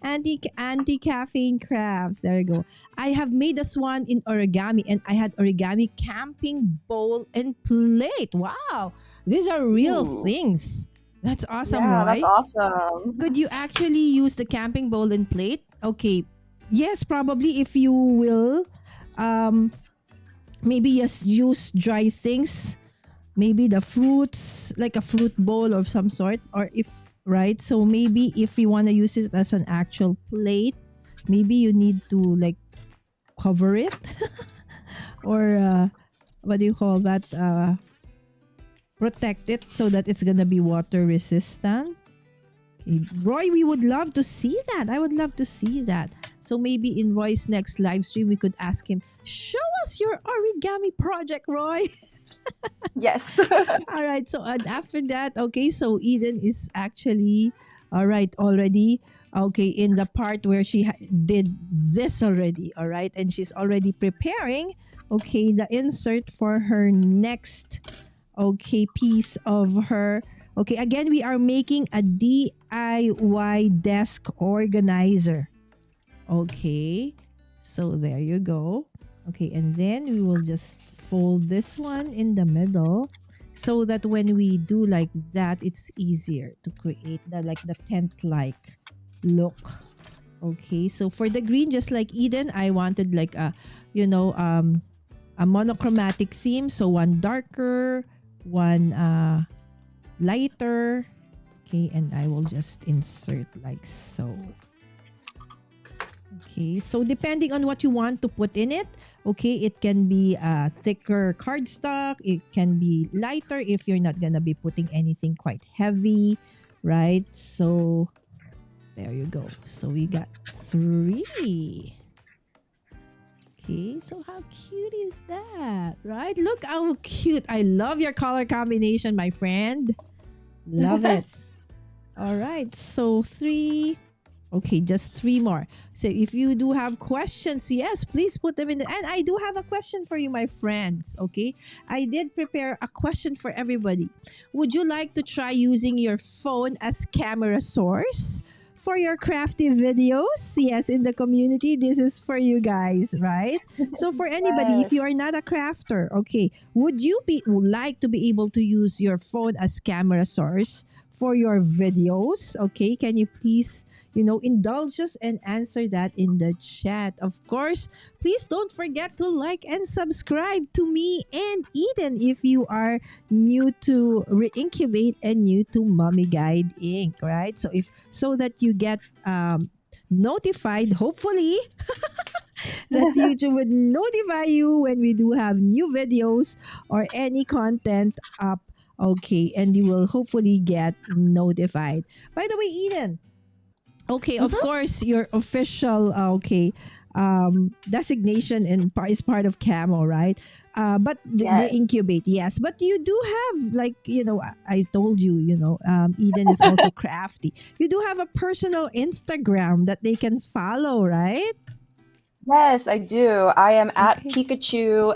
Anti-caffeine crafts. There you go. I have made a swan in origami, and I had origami camping bowl and plate. Wow. These are real Ooh. things. That's awesome, Yeah, Roy. that's awesome. Could you actually use the camping bowl and plate? Okay. Yes, probably if you will maybe just use dry things, maybe the fruits, like a fruit bowl of some sort, or if right, so maybe if you want to use it as an actual plate, maybe you need to like cover it or what do you call that, protect it so that it's gonna be water resistant. Okay. Roy, we would love to see that. I would love to see that. So maybe in Roy's next live stream, we could ask him, show us your origami project, Roy. Yes. All right. So and after that, okay, so Eden is actually, all right, already, okay, in the part where she did this already, all right, and she's already preparing, okay, the insert for her next, okay, piece of her. Okay, again, we are making a DIY desk organizer. Okay, so there you go. Okay, and then we will just fold this one in the middle so that when we do like that, it's easier to create the like the tent-like look. Okay, so for the green, just like Eden, I wanted like a, you know, a monochromatic theme. So one darker, one lighter. Okay, and I will just insert like so. Okay, so depending on what you want to put in it, okay, it can be thicker cardstock, it can be lighter if you're not gonna be putting anything quite heavy, right? So there you go. So we got 3. Okay, so how cute is that, right? Look how cute. I love your color combination, my friend. Love it. All right, so 3. Okay, just 3 more. So if you do have questions, yes, please put them in. And I do have a question for you, my friends. Okay, I did prepare a question for everybody. Would you like to try using your phone as camera source for your crafty videos? Yes, in the community, this is for you guys, right? So for anybody, if you are not a crafter, okay, would like to be able to use your phone as camera source for your videos? Okay, can you please, indulge us and answer that in the chat? Of course, please don't forget to like and subscribe to me and Eden if you are new to Reincubate and new to Mommy Guide Inc. Right? So that you get notified, hopefully, that YouTube would notify you when we do have new videos or any content up. Okay, and you will hopefully get notified. By the way, Eden, okay, of course, your official designation is part of Camo, right? But Yes. the incubate, yes. But you do have I told you, Eden is also crafty. You do have a personal Instagram that they can follow, right? Yes, I do. I am at Okay. Pikachu,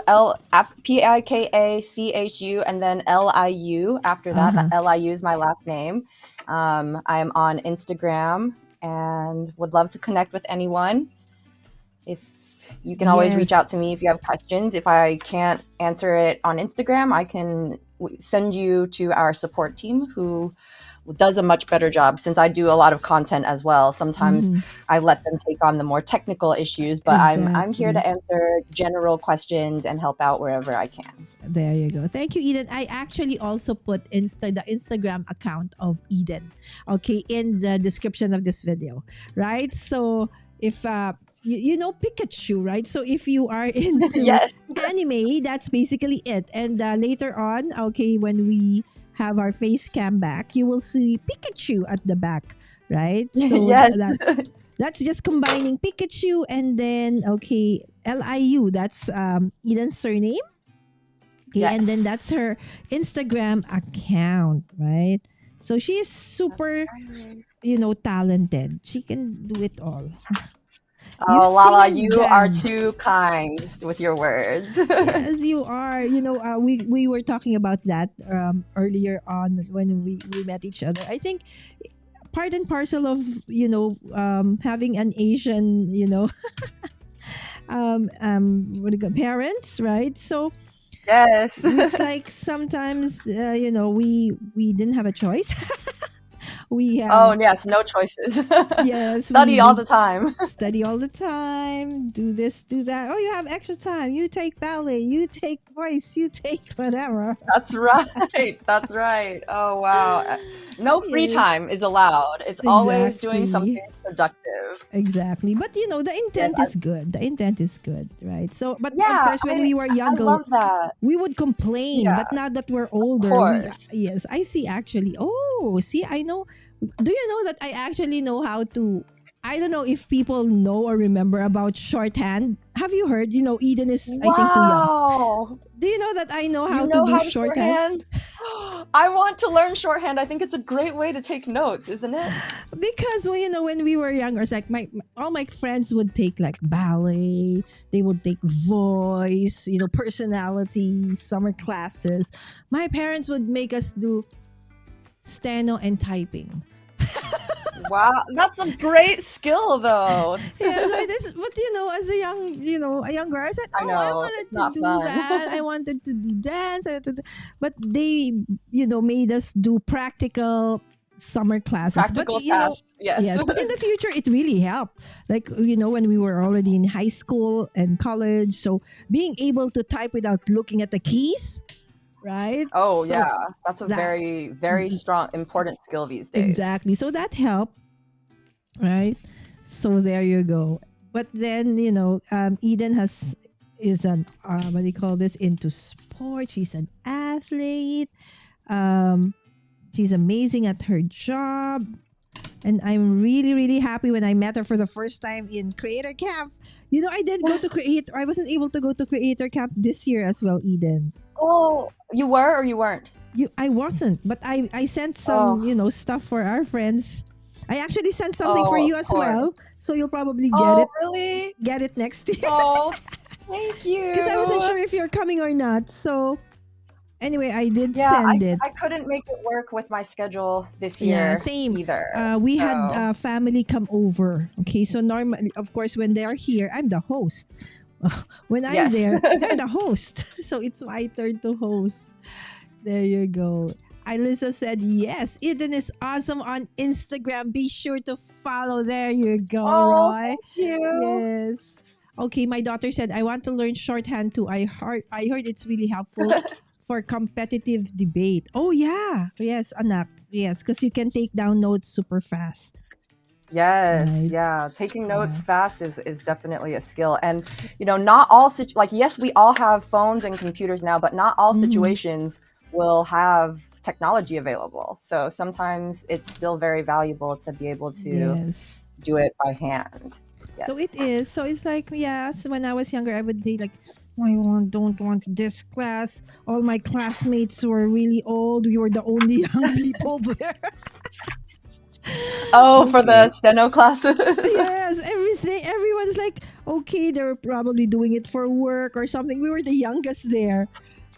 Pikachu, and then Liu after that. Uh-huh. Liu is my last name. I am on Instagram and would love to connect with anyone. If you can always reach Yes. out to me if you have questions. If I can't answer it on Instagram, I can send you to our support team who does a much better job, since I do a lot of content as well. Sometimes Mhm. I let them take on the more technical issues, but I'm here Exactly. to answer general questions and help out wherever I can. There you go. Thank you, Eden. I actually also put the Instagram account of Eden, okay, in the description of this video, right? So if you know Pikachu, right? So if you are into Yes. anime, that's basically it. And later on, okay, when we have our face cam back, you will see Pikachu at the back, right? So Yes. that's just combining Pikachu and then okay, Liu. That's Eden's surname. Okay, and then Yes. that's her Instagram account, right? So she is super, talented. She can do it all. You Oh, sing Lala, and you are dance. too kind with your words. Yes, you are. We were talking about that earlier on when we met each other. I think part and parcel of having an Asian what do you call parents, right? So Yes. it's like sometimes we didn't have a choice. we Oh, yes, no choices. Yes, Study all the time. study all the time, do this, do that. Oh, you have extra time. You take ballet, you take voice, you take whatever. That's right. That's right. Oh, wow. No free Yes, time is allowed. It's always doing exactly. something productive. Exactly. But the Yes. intent is good. The intent is good, right? So, but of Yeah, course, when we were I younger, love that. we would complain. Yeah, But now that we're of older, course. yes, I see actually. Oh, see, I know. Do you know that I actually know how to? I don't know if people know or remember about shorthand. Have you heard? Eden is, I think, too young. Wow. Do you know that I know You how to know do how to shorthand? shorthand? I want to learn shorthand. I think it's a great way to take notes, isn't it? Because when we were younger, it's like all my friends would take like ballet, they would take voice, personality, summer classes. My parents would make us do steno and typing. Wow, that's a great skill, though. Yeah, so it is. But as a young girl, I said, I "Oh, I know, wanted it's to not do fun. that. I wanted to do dance. But they, made us do practical summer classes. But Practical tasks, yes. yes. But in the future, it really helped. Like when we were already in high school and college, so being able to type without looking at the keys, right? Oh, So yeah, that's a that very, very strong, important skill these days. exactly. So that helped, right? So there you go. But then Eden is an what do you call this, into sport. She's an athlete. Um, she's amazing at her job. And I'm really, really happy when I met her for the first time in Creator Camp. I did go to Creator. I wasn't able to go to Creator Camp this year as well, Eden. Oh, you were or you weren't? I wasn't, but I sent some Oh, stuff for our friends. I actually sent something for oh, you of as course. well, so you'll probably Oh, really? get it next year. Oh, thank Because I wasn't you. sure if you're coming or not. So anyway, I did Yeah, send it. I couldn't make it work with my schedule this Yeah, year same. either. We had So, family come over. Okay, so normally, of course, when they are here, I'm the host. When I'm yes. there, they're the host. So it's my turn to host. There you go. Alyssa said, yes, Eden is awesome on Instagram. Be sure to follow. There you go, Oh, Roy. thank you. Yes. Okay, my daughter said, I want to learn shorthand too. I heard it's really helpful for competitive debate. Oh, yeah. Yes, anak. Yes, because you can take down notes super fast. Yes, Right? yeah. Taking notes Yeah. fast is definitely a skill. And not all like yes, we all have phones and computers now, but not all Mm-hmm. situations will have technology available. So sometimes it's still very valuable to be able to Yes. do it by hand. So it Yes. is. So it's like, yeah, so when I was younger, I would say like, don't want this class. All my classmates were really old. We were the only young people there. Oh, for the Okay. steno classes. Yes, everything. Everyone's like, okay, they were probably doing it for work or something. We were the youngest there,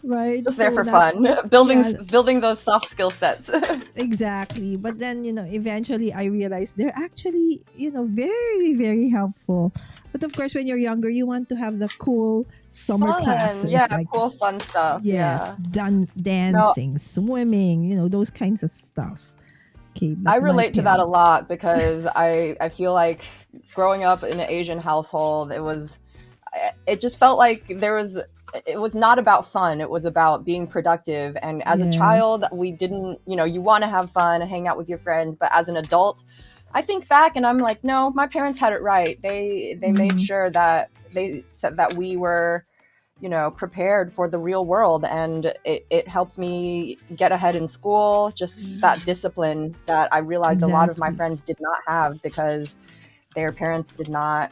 right? Just there So for that, fun. Building yeah, building those soft skill sets. exactly. But then, eventually I realized they're actually, very, very helpful. But of course, when you're younger, you want to have the cool summer Fun. Yeah, classes, like, cool fun stuff. yes, Yeah. No, dancing, swimming, those kinds of stuff. Okay, I but my relate to that a parents. lot because I feel like growing up in an Asian household, it just felt like it was not about fun. It was about being productive. And as a child, Yes. we didn't, you want to have fun and hang out with your friends, but as an adult, I think back and I'm like, no, my parents had it right. They made Mm-hmm. sure that they said that we were prepared for the real world, and it helped me get ahead in school. Just that discipline that I realized a lot of my Exactly. friends did not have because their parents did not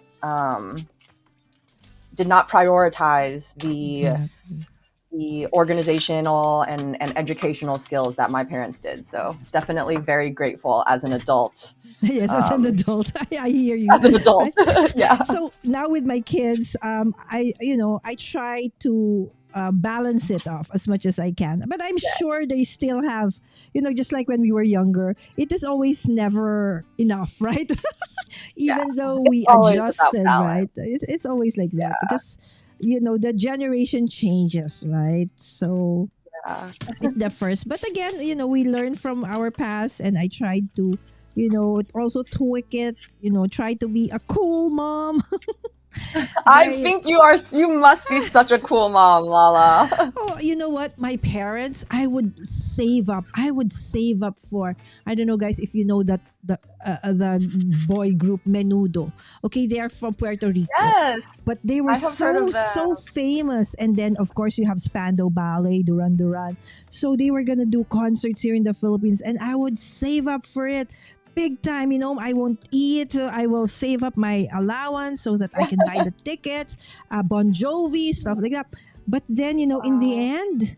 prioritize Exactly. the organizational and educational skills that my parents did. So definitely very grateful as an adult. Yes, as an Um, adult, I hear you. as an adult, yeah. So now with my kids, I try to balance it off as much as I can. But I'm sure they still have, just like when we were younger, it is always never enough, right? Yeah, Even though it's we always about adjusted, balance. right? It's always like that Yeah, because the generation changes, right? So yeah. it differs. But again, we learn from our past, and I tried to, also tweak it. Try to be a cool mom I by think you must be such a cool mom, Lala. Oh, you know what? My parents, I would save up. I would save up for. I don't know, guys, if you know that the boy group Menudo. Okay, they are from Puerto Rico, Yes, but they were I have heard so of them. so famous. And then, of course, you have Spando Ballet, Duran Duran. So they were gonna do concerts here in the Philippines, and I would save up for it. Big time, I won't eat. I will save up my allowance so that I can buy the tickets, Bon Jovi, stuff like that. But then, in the Wow. end,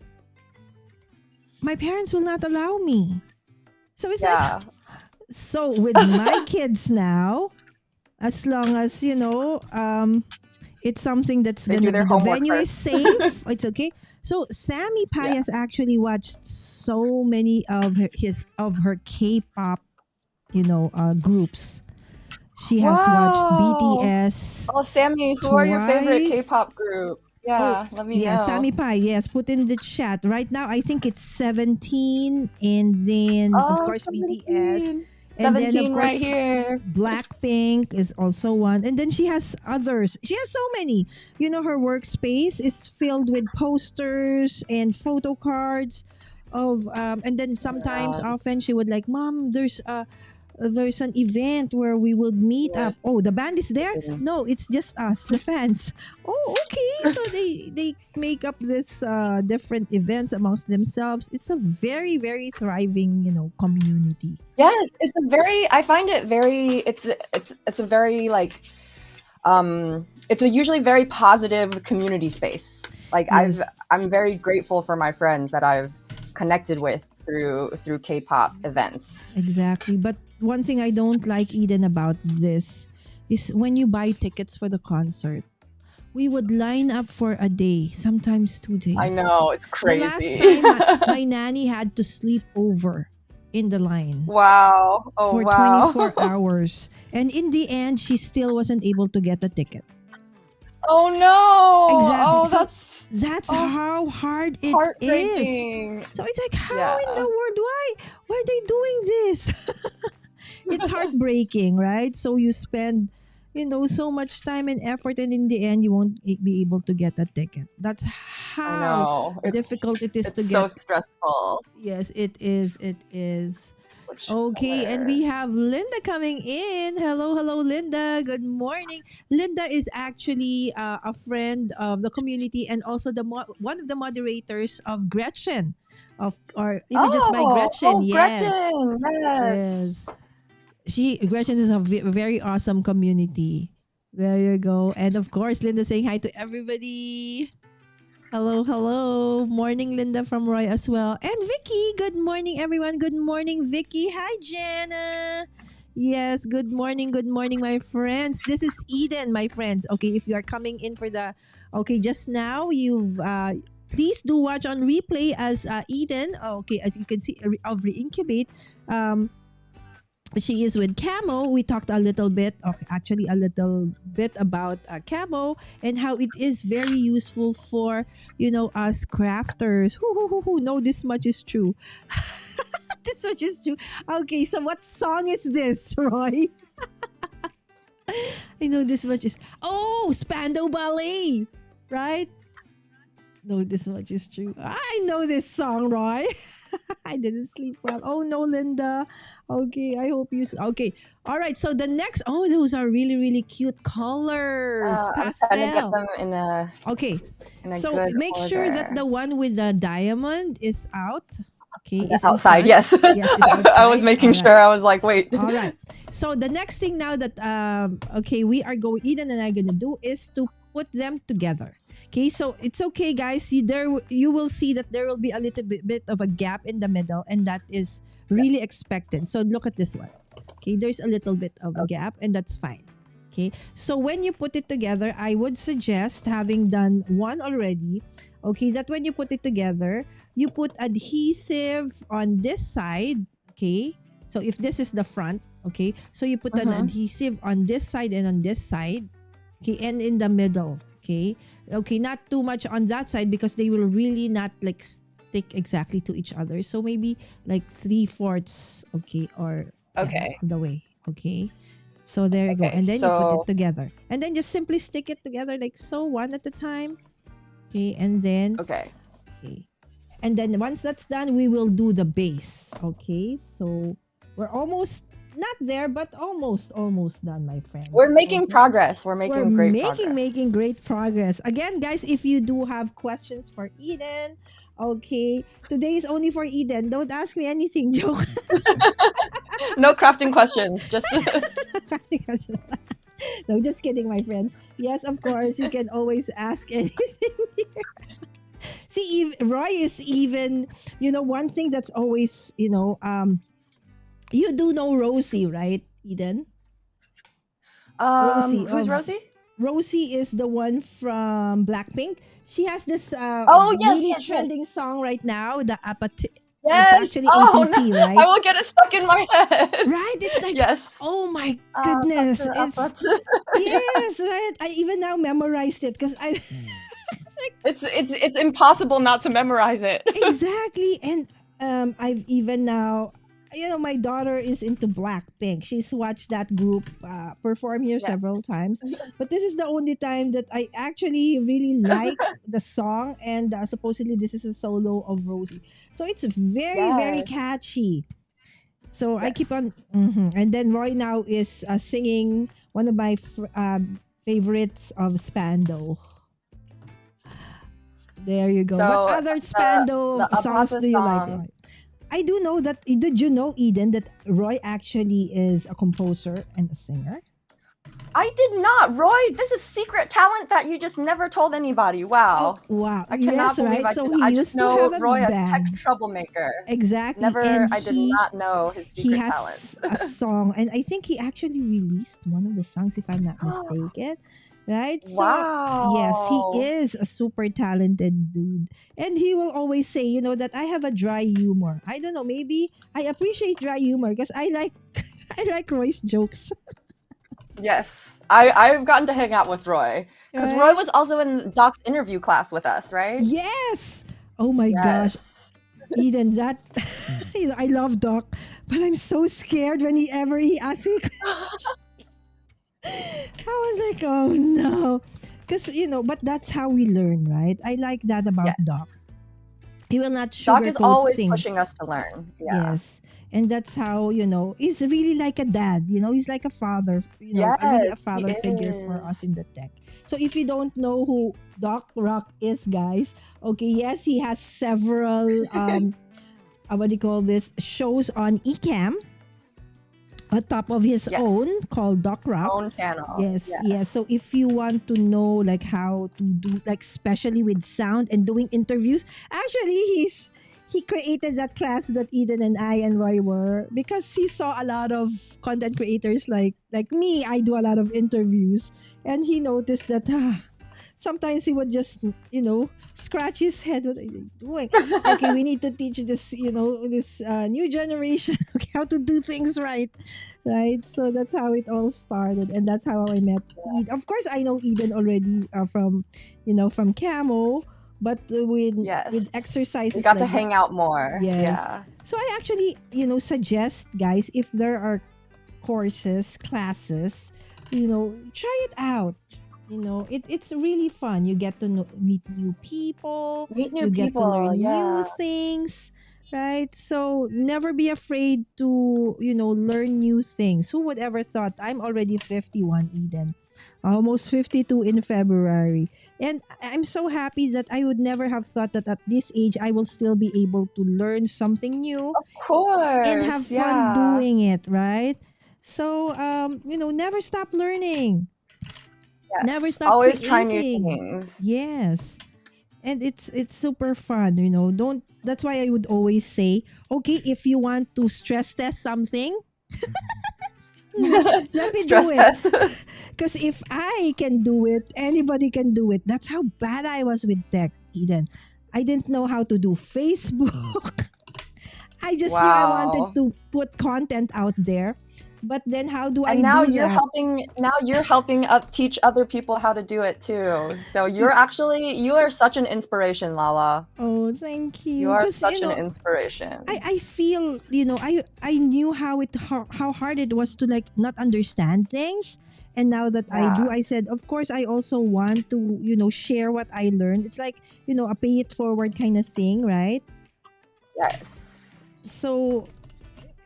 my parents will not allow me. So it's like, Yeah. so with my kids now, as long as, it's something that's They going do to be, their the homework venue is first. safe, it's okay. So Sammy Pai Yeah. has actually watched so many of her K-pop, groups. She has watched Wow. BTS Oh, Sammy, who are your favorite twice. K-pop group? Oh, Yeah, let me yeah, know. Sammy Pai. Yes, put in the chat. Right now, I think it's 17, and then, of Oh, course, BTS. 17. And then, of 17 right course, here. Blackpink is also one. And then she has others. She has so many. Her workspace is filled with posters and photo cards of and then Oh my sometimes God. often she would like, Mom, there's an event where we would meet up. Yes. Oh, the band is there? Mm. No, it's just us, the fans. Oh, okay. So they make up this different events amongst themselves. It's a very, very thriving, community. Yes, I find it very, it's a very like, it's a usually very positive community space. Like Yes, I'm very grateful for my friends that I've connected with through K-pop events. exactly. But one thing I don't like, Eden, about this is when you buy tickets for the concert, we would line up for a day, sometimes 2 days. I know, it's The last crazy. time, my nanny had to sleep over in the line Wow. Oh, for wow. 24 hours. And in the end, she still wasn't able to get a ticket. Oh no. Exactly. Oh, So that's that's oh, how hard it is. heartbreaking. So it's like, how in the Yeah. world? Why are they doing this? It's heartbreaking, right? So you spend, so much time and effort, and in the end, you won't be able to get a ticket. That's I how know. difficult it is to It's so get. stressful. Yes, it is. It is. Which Okay, and color? we have Linda coming in. Hello, hello, Linda. Good morning. Linda is actually a friend of the community and also one of the moderators of Gretchen, of or Images by Gretchen. Oh, Yes, Gretchen. Yes. yes. Gretchen is a very awesome community. There you go. And of course, Linda saying hi to everybody. Hello, hello. Morning, Linda from Roy as well. And Vicky. Good morning, everyone. Good morning, Vicky. Hi, Jana. Yes, good morning, my friends. This is Eden, my friends. Okay, if you are coming in for just now, you've, please do watch on replay as Eden. Okay, as you can see, of Reincubate. She is with Camo. We talked a little bit, actually a little bit about Camo and how it is very useful for, us crafters. Who know this much is true. This much is true. Okay, so what song is this, Roy? I know this much is, Spando Ballet, right? No, this much is true. I know this song, Roy. I didn't sleep well. Oh no, Linda. Okay, I hope you. Okay, all right. So the next. Oh, those are really really cute colors. I'm trying to get Pastel. them Okay, in a so good make sure that order. the one with the diamond is out. Okay, The is in outside, front. yes. Yes, is I was outside. making All sure. I was like, wait. All right. So the next thing now that okay, we are going Eden and I gonna do is to put them together. Okay, so it's okay, guys. You will see that there will be a little bit of a gap in the middle, and that is really expected. So look at this one. Okay, there's a little bit of a gap, and that's fine. Okay, so when you put it together, I would suggest, having done one already, okay, that when you put it together, you put adhesive on this side. Okay, so if this is the front, okay, so you put an adhesive on this side and on this side, okay, and in the middle, okay, not too much on that side because they will really not like stick exactly to each other. So maybe like 3/4, okay, or Okay. the way, okay. So there you go, Okay, and then you put so it together, and then just simply stick it together like so, one at a time, okay, and then okay. okay. And then once that's done, we will do the base. Okay, so we're almost not there, but almost done, my friend. We're making Okay? progress. We're We're making great progress. making great progress. Again, guys, if you do have questions for Eden, okay, today is only for Eden. Don't ask me anything, joke. No crafting questions. Just No, just kidding, my friends. Yes, of course, you can always ask anything here. See, Roy is even, one thing that's always, you do know Rosie, right, Eden? Rosie. who's Rosie? Rosie is the one from Blackpink. She has this Oh, yes, really yes, yes. trending song right now, the Yes. It's actually Oh, APT, no. right? I will get it stuck in my head. Right? It's like, Yes. oh my goodness. It's yes, right? I even now memorized it because I It's impossible not to memorize it. exactly. And I've even now, my daughter is into Blackpink. She's watched that group perform here several times, but this is the only time that I actually really like the song. And supposedly this is a solo of Rosie, so it's very catchy. So I keep on, and then Roy now is singing one of my favorites of Spando. There you go. So, what other Spando the songs Apata do you like? song. Roy? I do know that. Did you know, Eden, that Roy actually is a composer and a singer? I did not, Roy. This is secret talent that you just never told anybody. Wow. Oh, wow. I cannot believe I So did. he I used just to know have a Roy as band. tech troublemaker. Exactly. Never. And I did not know his he secret has talent. a song, and I think he actually released one of the songs, if I'm not mistaken. Right? Wow. So, yes, he is a super talented dude. And he will always say, that I have a dry humor. I don't know, maybe I appreciate dry humor because I like I like Roy's jokes. Yes. I've gotten to hang out with Roy. Because Roy Right? was also in Doc's interview class with us, right? Yes. Oh my gosh. Yes. Eden, that I love Doc, but I'm so scared whenever he asks me questions. I was like, oh no. Because, but that's how we learn, right? I like that about Yes. Doc. He will not Doc is sugarcoat always things. pushing us to learn. Yeah. Yes. And that's how, he's really like a dad. He's like a father, really a Yes, father he figure for is. us in the tech. So if you don't know who Doc Rock is, guys, okay, yes, he has several, what do you call this, shows on Ecamm, on top of his Yes. own, called Doc Rock. Own channel. Yes. So if you want to know like how to do, like especially with sound and doing interviews, actually he created that class that Eden and I and Roy were, because he saw a lot of content creators like me. I do a lot of interviews, and he noticed that sometimes he would just scratch his head. What are you doing? Okay, we need to teach this this new generation how to do things right. So that's how it all started, and that's how I met Eden. Of course, I know Eden already from from Camo, but with exercises, we got to like hang out more. Yes. Yeah. So I actually suggest, guys, if there are courses, classes, try it out. It's really fun. You get to meet new people. Meet new you get people. to learn Yeah. new things, right? So never be afraid to learn new things. Who would ever thought? I'm already 51, Eden. Almost 52 in February. And I'm so happy that I would never have thought that at this age I will still be able to learn something new Of and have course, fun yeah. doing it, right? So, never stop learning. Never Yes. stop Always try new creating. things. Yes. And it's super fun, Don't That's why I would always say, okay, if you want to stress test something, let me do Stress it. test. Because if I can do it, anybody can do it. That's how bad I was with tech, Eden. I didn't know how to do Facebook. I just knew I wanted Wow. to put content out there. But then how do And I now do you're that? helping teach other people how to do it too. So you are such an inspiration, Lala. Oh, thank You you. are Because, such an inspiration. I feel, I knew how hard it was to like not understand things. And now that I do, Yeah. I said, of course, I also want to, share what I learned. It's like, a pay it forward kind of thing, right? Yes. So,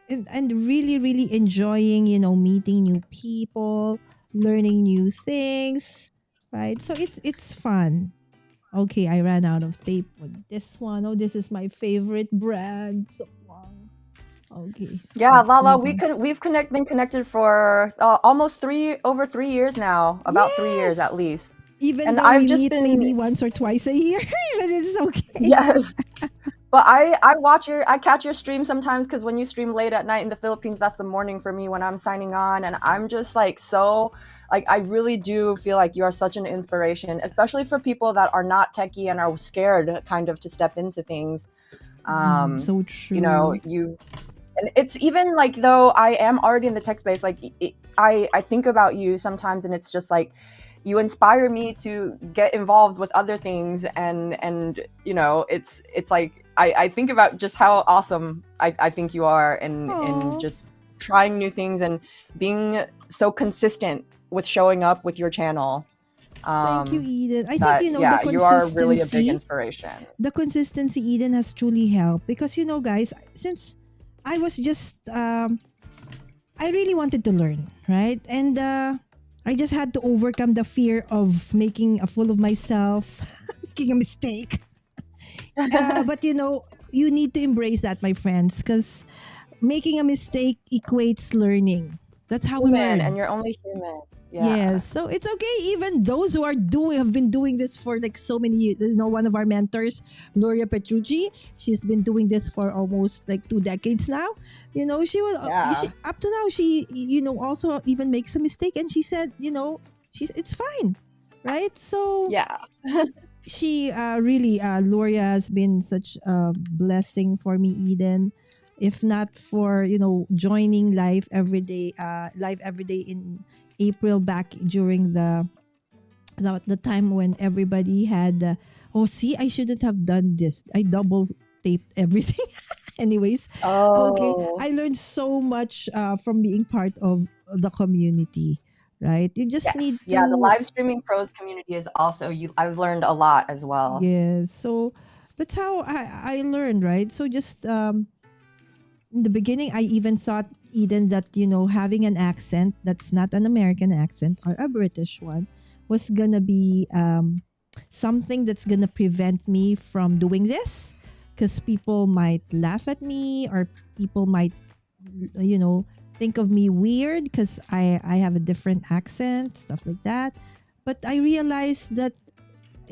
and really, really enjoying, meeting new people, learning new things, right? So it's fun. Okay, I ran out of tape with this one. Oh, this is my favorite brand. So long. Okay, Yeah, let's Lala, move on. we've been connected for almost over 3 years now, about 3 years at Yes! least. Even And though I've we just meet been maybe once or twice a year, even it's okay. yes. But I catch your stream sometimes because when you stream late at night in the Philippines, that's the morning for me when I'm signing on, and I'm just like I really do feel like you are such an inspiration, especially for people that are not techie and are scared kind of to step into things. So You know, true. and it's even like though I am already in the tech space, like I think about you sometimes, and it's just like you inspire me to get involved with other things, and it's like I think about just how awesome I think you are in Oh, just trying new things and being so consistent with showing up with your channel. thank you, Um, Eden. I think, that yeah, you are really a big inspiration. the consistency, Eden, has truly helped. Because, guys, since I was just, I really wanted to learn, right? And I just had to overcome the fear of making a fool of myself, making a mistake. But, you need to embrace that, my friends, because making a mistake equates learning. That's how we Human, and learn. you're only human. Yeah. Yes, so it's okay. Even those who have been doing this for like so many years. One of our mentors, Gloria Petrucci, she's been doing this for almost like 2 decades now. She will, Yeah. up to now, she, also even makes a mistake, and she said, it's fine, right? So Yeah. she really, Gloria has been such a blessing for me, Eden. If not for joining live every day in April, back during the time when everybody had oh, see, I shouldn't have done this. I double taped everything. Anyways, okay, Oh. I learned so much from being part of the community, right? You just need Yes. Yeah, the to. live streaming pros community is also I've learned a lot as well. Yes, so that's how I learned, right? So just in the beginning, I even thought, Eden, that having an accent that's not an American accent or a British one was gonna be something that's gonna prevent me from doing this, because people might laugh at me, or people might think of me weird because I have a different accent, stuff like that. But I realized that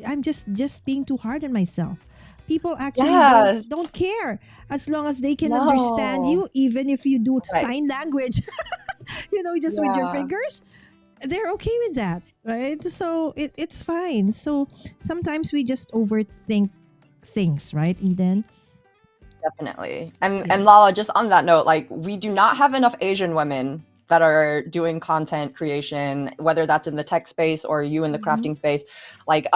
I'm just being too hard on myself. People actually don't Yes. don't care as long as they can understand No. you, even if you do Right. sign language, just with your Yeah. fingers. They're okay with that, right? So it's fine. So sometimes we just overthink things, right, Eden? Definitely. And Yes. Lala, just on that note, like we do not have enough Asian women that are doing content creation, whether that's in the tech space or you in the Mhm. crafting space. Like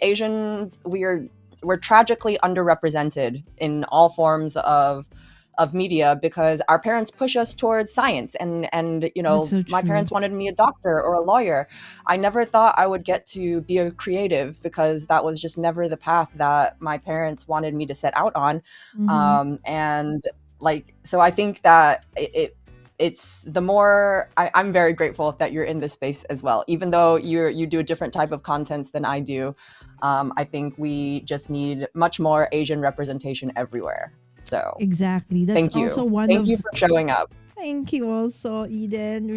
Asians, we're tragically underrepresented in all forms of media because our parents push us towards science, and That's so my true. parents wanted me a doctor or a lawyer. I never thought I would get to be a creative because that was just never the path that my parents wanted me to set out on. Mm-hmm. And like, so I think that it's the more I'm very grateful that you're in this space as well. Even though you do a different type of contents than I do, I think we just need much more Asian representation everywhere. So Exactly. That's thank also you. one Thank of you for showing up. Thank you also, Eden.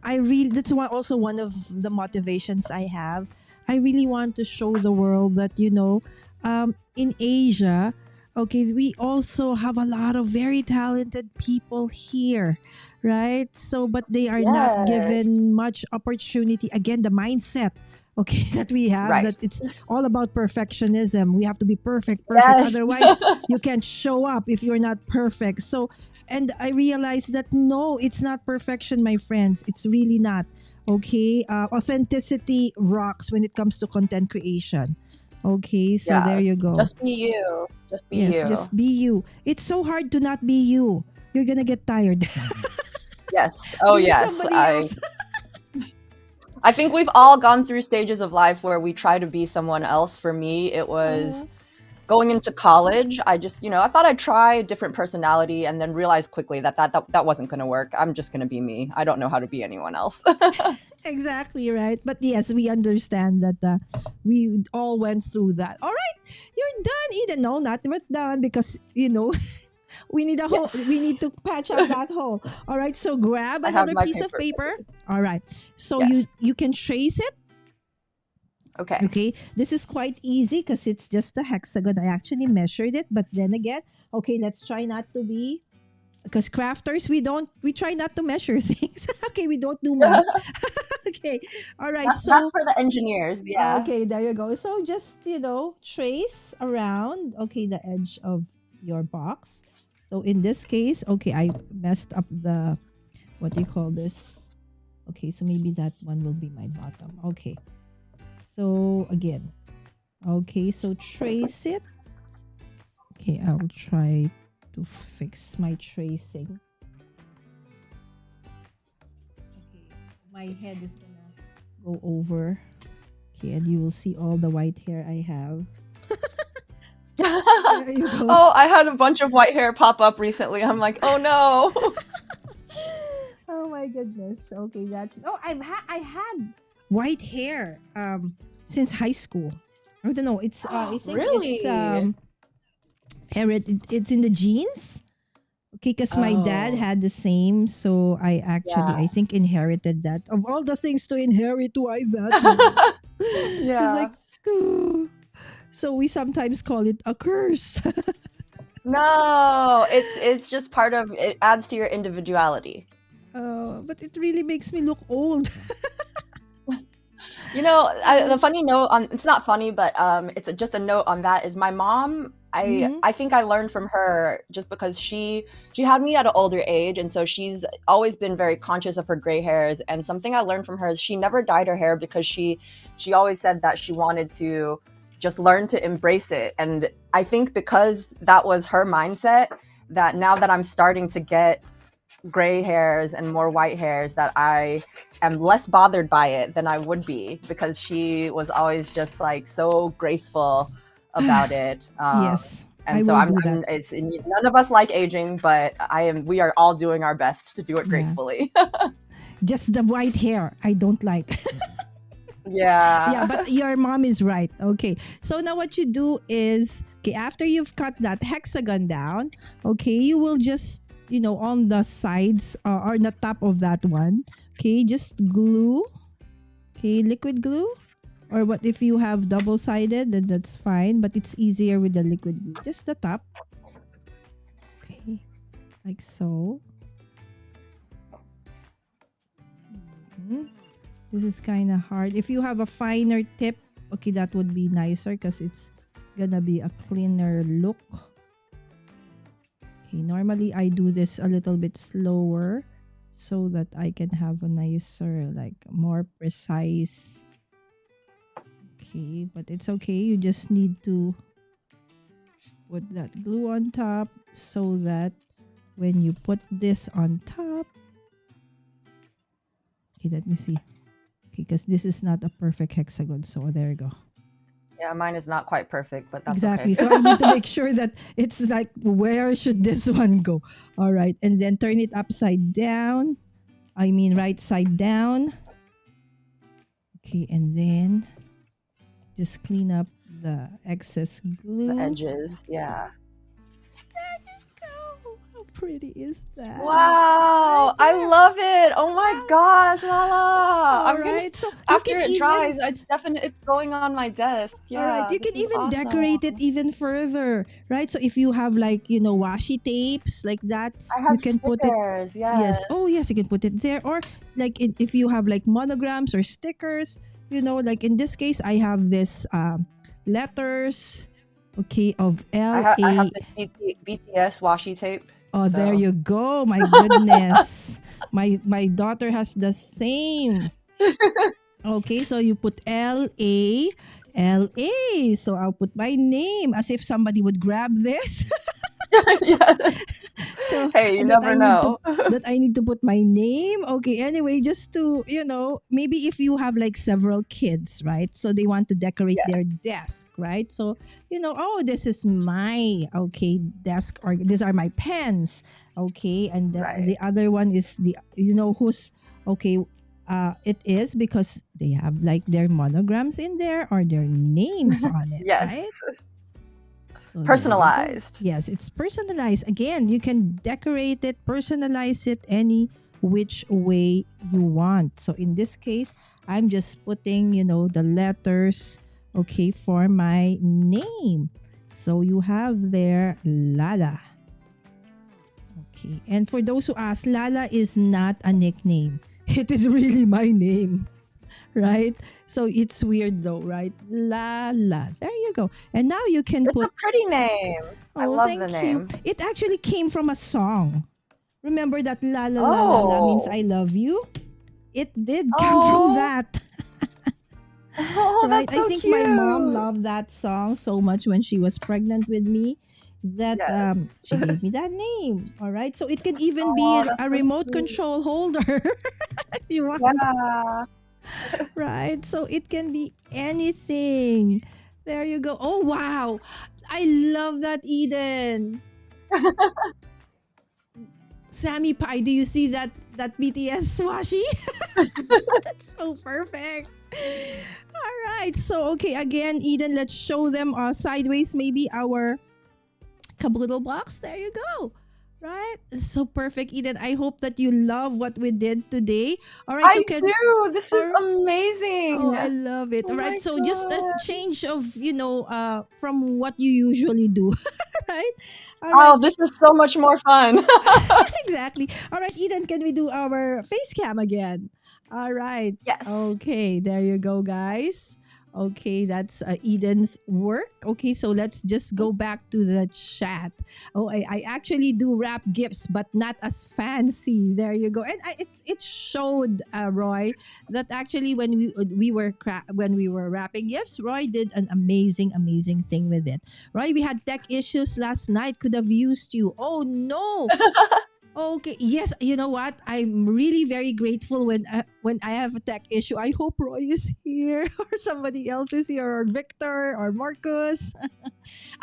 I really that's also one of the motivations I have. I really want to show the world that in Asia, okay, we also have a lot of very talented people here, right? So, but they are not Yes. given much opportunity. Again, the mindset, okay, that we have, Right. that it's all about perfectionism. We have to be perfect, Yes. otherwise you can't show up if you're not perfect. So, and I realized that no, it's not perfection, my friends. It's really not. Okay. Authenticity rocks when it comes to content creation. Okay. So there Yeah. you go. Just be you. Just be Yes. you. Just be you. It's so hard to not be you. You're going to get tired. Yes. Oh, Being yes. somebody else. I think we've all gone through stages of life where we try to be someone else. For me, it was going into college. I just, I thought I'd try a different personality and then realized quickly that wasn't going to work. I'm just going to be me. I don't know how to be anyone else. Exactly right. But yes, we understand that we all went through that. All right, you're done, Eden. No, not yet done because we need a hole. Yes. We need to patch up that hole. All right, so grab I have another my piece of paper. All right, so Yes. you can trace it. Okay. Okay, this is quite easy because it's just a hexagon. I actually measured it, but then again, okay, let's try not to be, because crafters, we try not to measure things. Okay, we don't do math. Okay, all right. That's for the engineers. Yeah. Okay, there you go. So just trace around. Okay, the edge of your box. So in this case, okay, I messed up the, what do you call this? Okay, so maybe that one will be my bottom. Okay. So again, okay, so trace it. Okay, I'll try to fix my tracing. Okay, my head is gonna go over. Okay, and you will see all the white hair I have. There you go. Oh, I had a bunch of white hair pop up recently. I'm like, oh no. Oh my goodness. Okay, that's I had white hair since high school. I don't know. It's I think Really? it's it's in the genes. Okay, because my dad Oh. had the same, so I actually Yeah. I think inherited that. Of all the things to inherit, why that? Yeah. It's like, "Ooh." So we sometimes call it a curse. No, it's just part of it, adds to your individuality. But it really makes me look old. The funny note on, it's not funny, but it's just a note on that is my mom. I think I learned from her just because she had me at an older age, and so she's always been very conscious of her gray hairs. And something I learned from her is she never dyed her hair because she always said that she wanted to just learn to embrace it. And I think because that was her mindset, that now that I'm starting to get gray hairs and more white hairs, that I am less bothered by it than I would be, because she was always just like so graceful about it. Yes, And I so will do that. it's none of us like aging, but we are all doing our best to do it Yeah. gracefully. Just the white hair I don't like. Yeah. Yeah, but your mom is right. Okay. So now what you do is, okay, after you've cut that hexagon down, okay, you will just, on the sides or the top of that one, okay, just glue, okay, liquid glue. Or what if you have double-sided, then that's fine, but it's easier with the liquid glue. Just the top. Okay, like so. This is kind of hard. If you have a finer tip, okay, that would be nicer because it's gonna be a cleaner look. Okay, normally I do this a little bit slower so that I can have a nicer, like more precise. Okay, but it's okay. You just need to put that glue on top so that when you put this on top, okay, let me see. Okay, because this is not a perfect hexagon, so there you go. Yeah, mine is not quite perfect, but that's Exactly. okay. So I need to make sure that it's like, where should this one go? All right. And then turn it upside down. I mean, right side down. Okay. And then just clean up the excess glue. The edges, yeah. Go. How pretty is that? Wow, I love it. Oh my gosh, Lala. All right. So you After can it even, dries, it's going on my desk. all right, Yeah, you this can is even awesome. decorate it even further, right? So if you have like, washi tapes like that, I have you can put it. stickers, Yes. yes. Oh, yes, you can put it there. Or like if you have like monograms or stickers, like in this case, I have this letters, okay, of I have LA. the BTS washi tape. Oh, there So you go. My goodness. My daughter has the same. Okay, so you put LA. LA. So I'll put my name as if somebody would grab this. yeah. So Hey, you that never I need to know. that I need to put my name. Okay, anyway, just to, maybe if you have like several kids, right? So they want to decorate Yes. their desk, right? So, oh, this is my desk, or these are my pens. Okay, and the Right. other one is the who's it is because they have like their monograms in there or their names on it, Yes. right? So there you go. Personalized. Yes, it's personalized. Again, you can decorate it, personalize it any which way you want. So in this case, I'm just putting, the letters, okay, for my name. So you have there Lala. Okay. And for those who ask, Lala is not a nickname. It is really my name. Right? So it's weird though, right? Lala. There you go. And now you can It's put. a pretty name. I Oh, love thank the you. name. It actually came from a song. Remember that la la la la la means Oh. I love you? It did come from Oh. that. Oh, Right? that's so I think cute. my mom loved that song so much when she was pregnant with me that Yes. she gave me that name. All right. So it can even Oh, be that's a so remote sweet. control holder if you want. Yeah. Right? So it can be anything. There you go. Oh, wow. I love that, Eden. Sammy Pie, do you see that BTS washi? That's so perfect. All right. So, okay, again, Eden, let's show them sideways maybe our caboodle box. There you go. Right? So perfect, Eden. I hope that you love what we did today. All right. I do. This is All- amazing. Oh, I love it. Oh All my right. So just a God. change of, from what you usually do. Right? All Oh, right. this is so much more fun. Exactly. All right, Eden, can we do our face cam again? All right. Yes. Okay, there you go, guys. Okay, that's Eden's work. Okay, so let's just go back to the chat. Oh, I actually do wrap gifts, but not as fancy. There you go. And it showed Roy that actually when we were wrapping gifts, Roy did an amazing thing with it. Roy, we had tech issues last night. Could have used you. Oh no. Okay. Yes. You know what? I'm really very grateful when I have a tech issue. I hope Roy is here or somebody else is here or Victor or Marcus.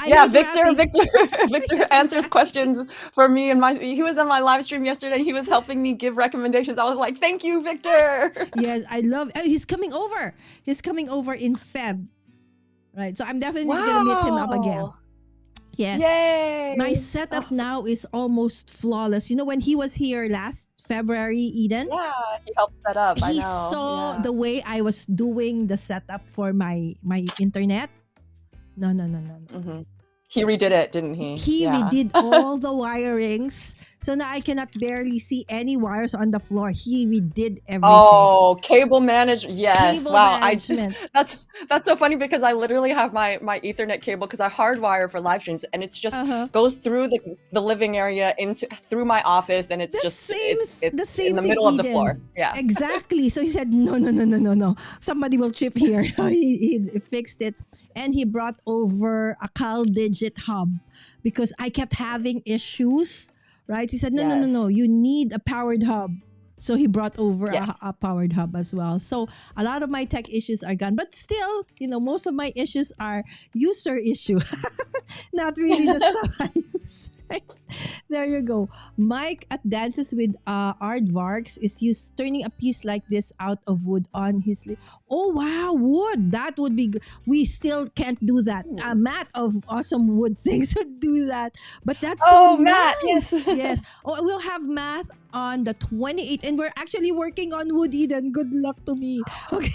Yeah, Victor answers questions for me and he was on my live stream yesterday and he was helping me give recommendations. I was like, thank you, Victor. Yes, I love. He's coming over. He's coming over in Feb. Right. So I'm definitely gonna meet him up again. Yes. Yay. My setup now is almost flawless. You know, when he was here last February, Eden, Yeah, he helped set up. I he know. saw Yeah. the way I was doing the setup for my internet. No. Mhm. He redid it, didn't he? He Yeah. redid all the wirings. So now I cannot barely see any wires on the floor. He redid everything. Oh, cable management. Yes. Cable Wow. management. That's so funny because I literally have my Ethernet cable because I hardwire for live streams and it's just goes through the living area through my office and it's The just same- it's the same in the thing, middle of the Eden. floor. Yeah. Exactly. So he said, no. Somebody will chip here. he fixed it. And he brought over a CalDigit hub because I kept having issues, right? He said, no. Yes. You need a powered hub. So he brought over Yes. a powered hub as well. So a lot of my tech issues are gone, but still, most of my issues are user issue, not really the stuff I use. Right? There you go. Mike at Dances with Aardvarks is used turning a piece like this out of wood on his. Oh wow, wood! That would be. We still can't do that. Matt of Awesome Wood Things would do that, but that's so Oh, Matt, nice. yes. Yes. Oh, we'll have Matt on the 28th, and we're actually working on wood, Eden. Good luck to me. Okay.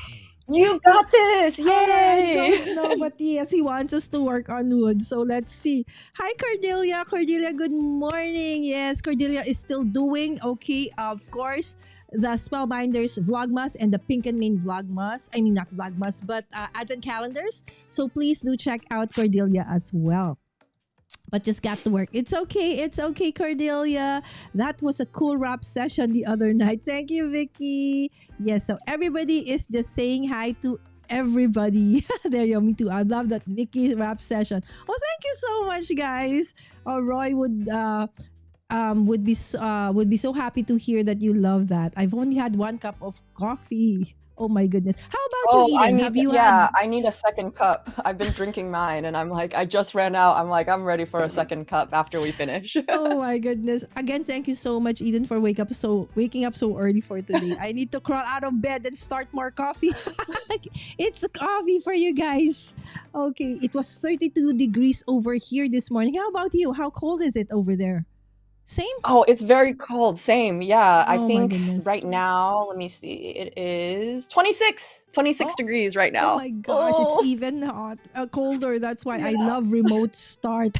You got this! I Yay! don't know, but yes, he wants us to work on wood. So let's see. Hi, Cordelia. Cordelia, good morning. Yes, Cordelia is still doing okay. Of course, the Spellbinders Vlogmas and the Pink and Main Vlogmas. I mean, not Vlogmas, but Advent calendars. So please do check out Cordelia as well. But just got to work. It's okay. It's okay, Cordelia. That was a cool rap session the other night. Thank you, Vicky. Yes, so everybody is just saying hi to everybody. There you go. Me too. I love that Vicky rap session. Oh, thank you so much, guys. Oh, Roy would be so happy to hear that you love that. I've only had 1 cup of coffee. Oh my goodness. How about you, Eden? Have you had? I need a second cup. I've been drinking mine and I'm like, I just ran out. I'm like, I'm ready for a second cup after we finish. Oh my goodness. Again, thank you so much, Eden, for waking up so early for today. I need to crawl out of bed and start more coffee. It's a coffee for you guys. Okay, it was 32 degrees over here this morning. How about you? How cold is it over there? Same? Oh, it's very cold. Same. Yeah. I Oh my think goodness. right now, let me see. It is 26 Oh, degrees right oh now. my gosh, it's even hot, colder. That's why I love remote start.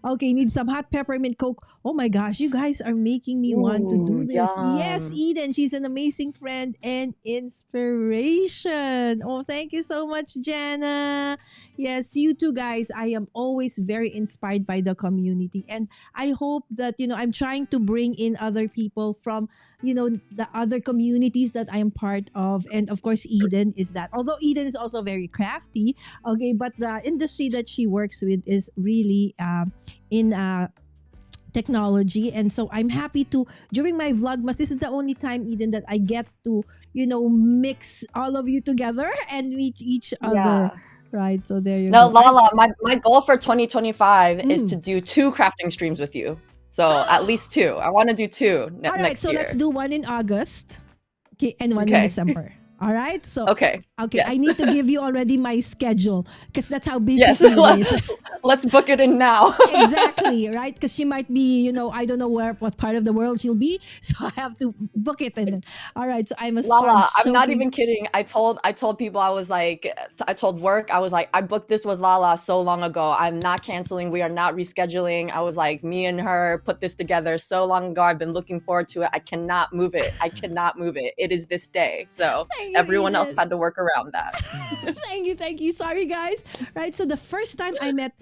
Okay, need some hot peppermint Coke. Oh my gosh, you guys are making me want to do Ooh, this. Yes, yum. Eden, she's an amazing friend and inspiration. Oh, thank you so much, Jana. Yes, you too, guys. I am always very inspired by the community. And I hope that, I'm trying to bring in other people from, the other communities that I am part of. And of course, Eden is that. Although Eden is also very crafty, okay, but the industry that she works with is really in technology. And so I'm happy to, during my Vlogmas, this is the only time, Eden, that I get to, mix all of you together and meet each other. Yeah. Right. So there you No, go. Lala, my goal for 2025 is to Mm. do 2 crafting streams with you. So at least 2. I want to do 2 All right. next So year. let's do one in August. Okay. And one in Okay. December. All right. So, Okay. okay. Yes. I need to give you already my schedule because that's how busy Yes. she is. Let's book it in now. Exactly, right? Because she might be, I don't know what part of the world she'll be, so I have to book it in. All right, so I'm a Lala, sponge. I'm not soaking- even kidding. I told people, I told work, I was like, I booked this with Lala so long ago. I'm not canceling. We are not rescheduling. I was like, me and her put this together so long ago. I've been looking forward to it. I cannot move it. I cannot move it. It is this day. So Thank you, everyone else Eden. had to work around that. Thank you. Sorry, guys. Right, so the first time I met,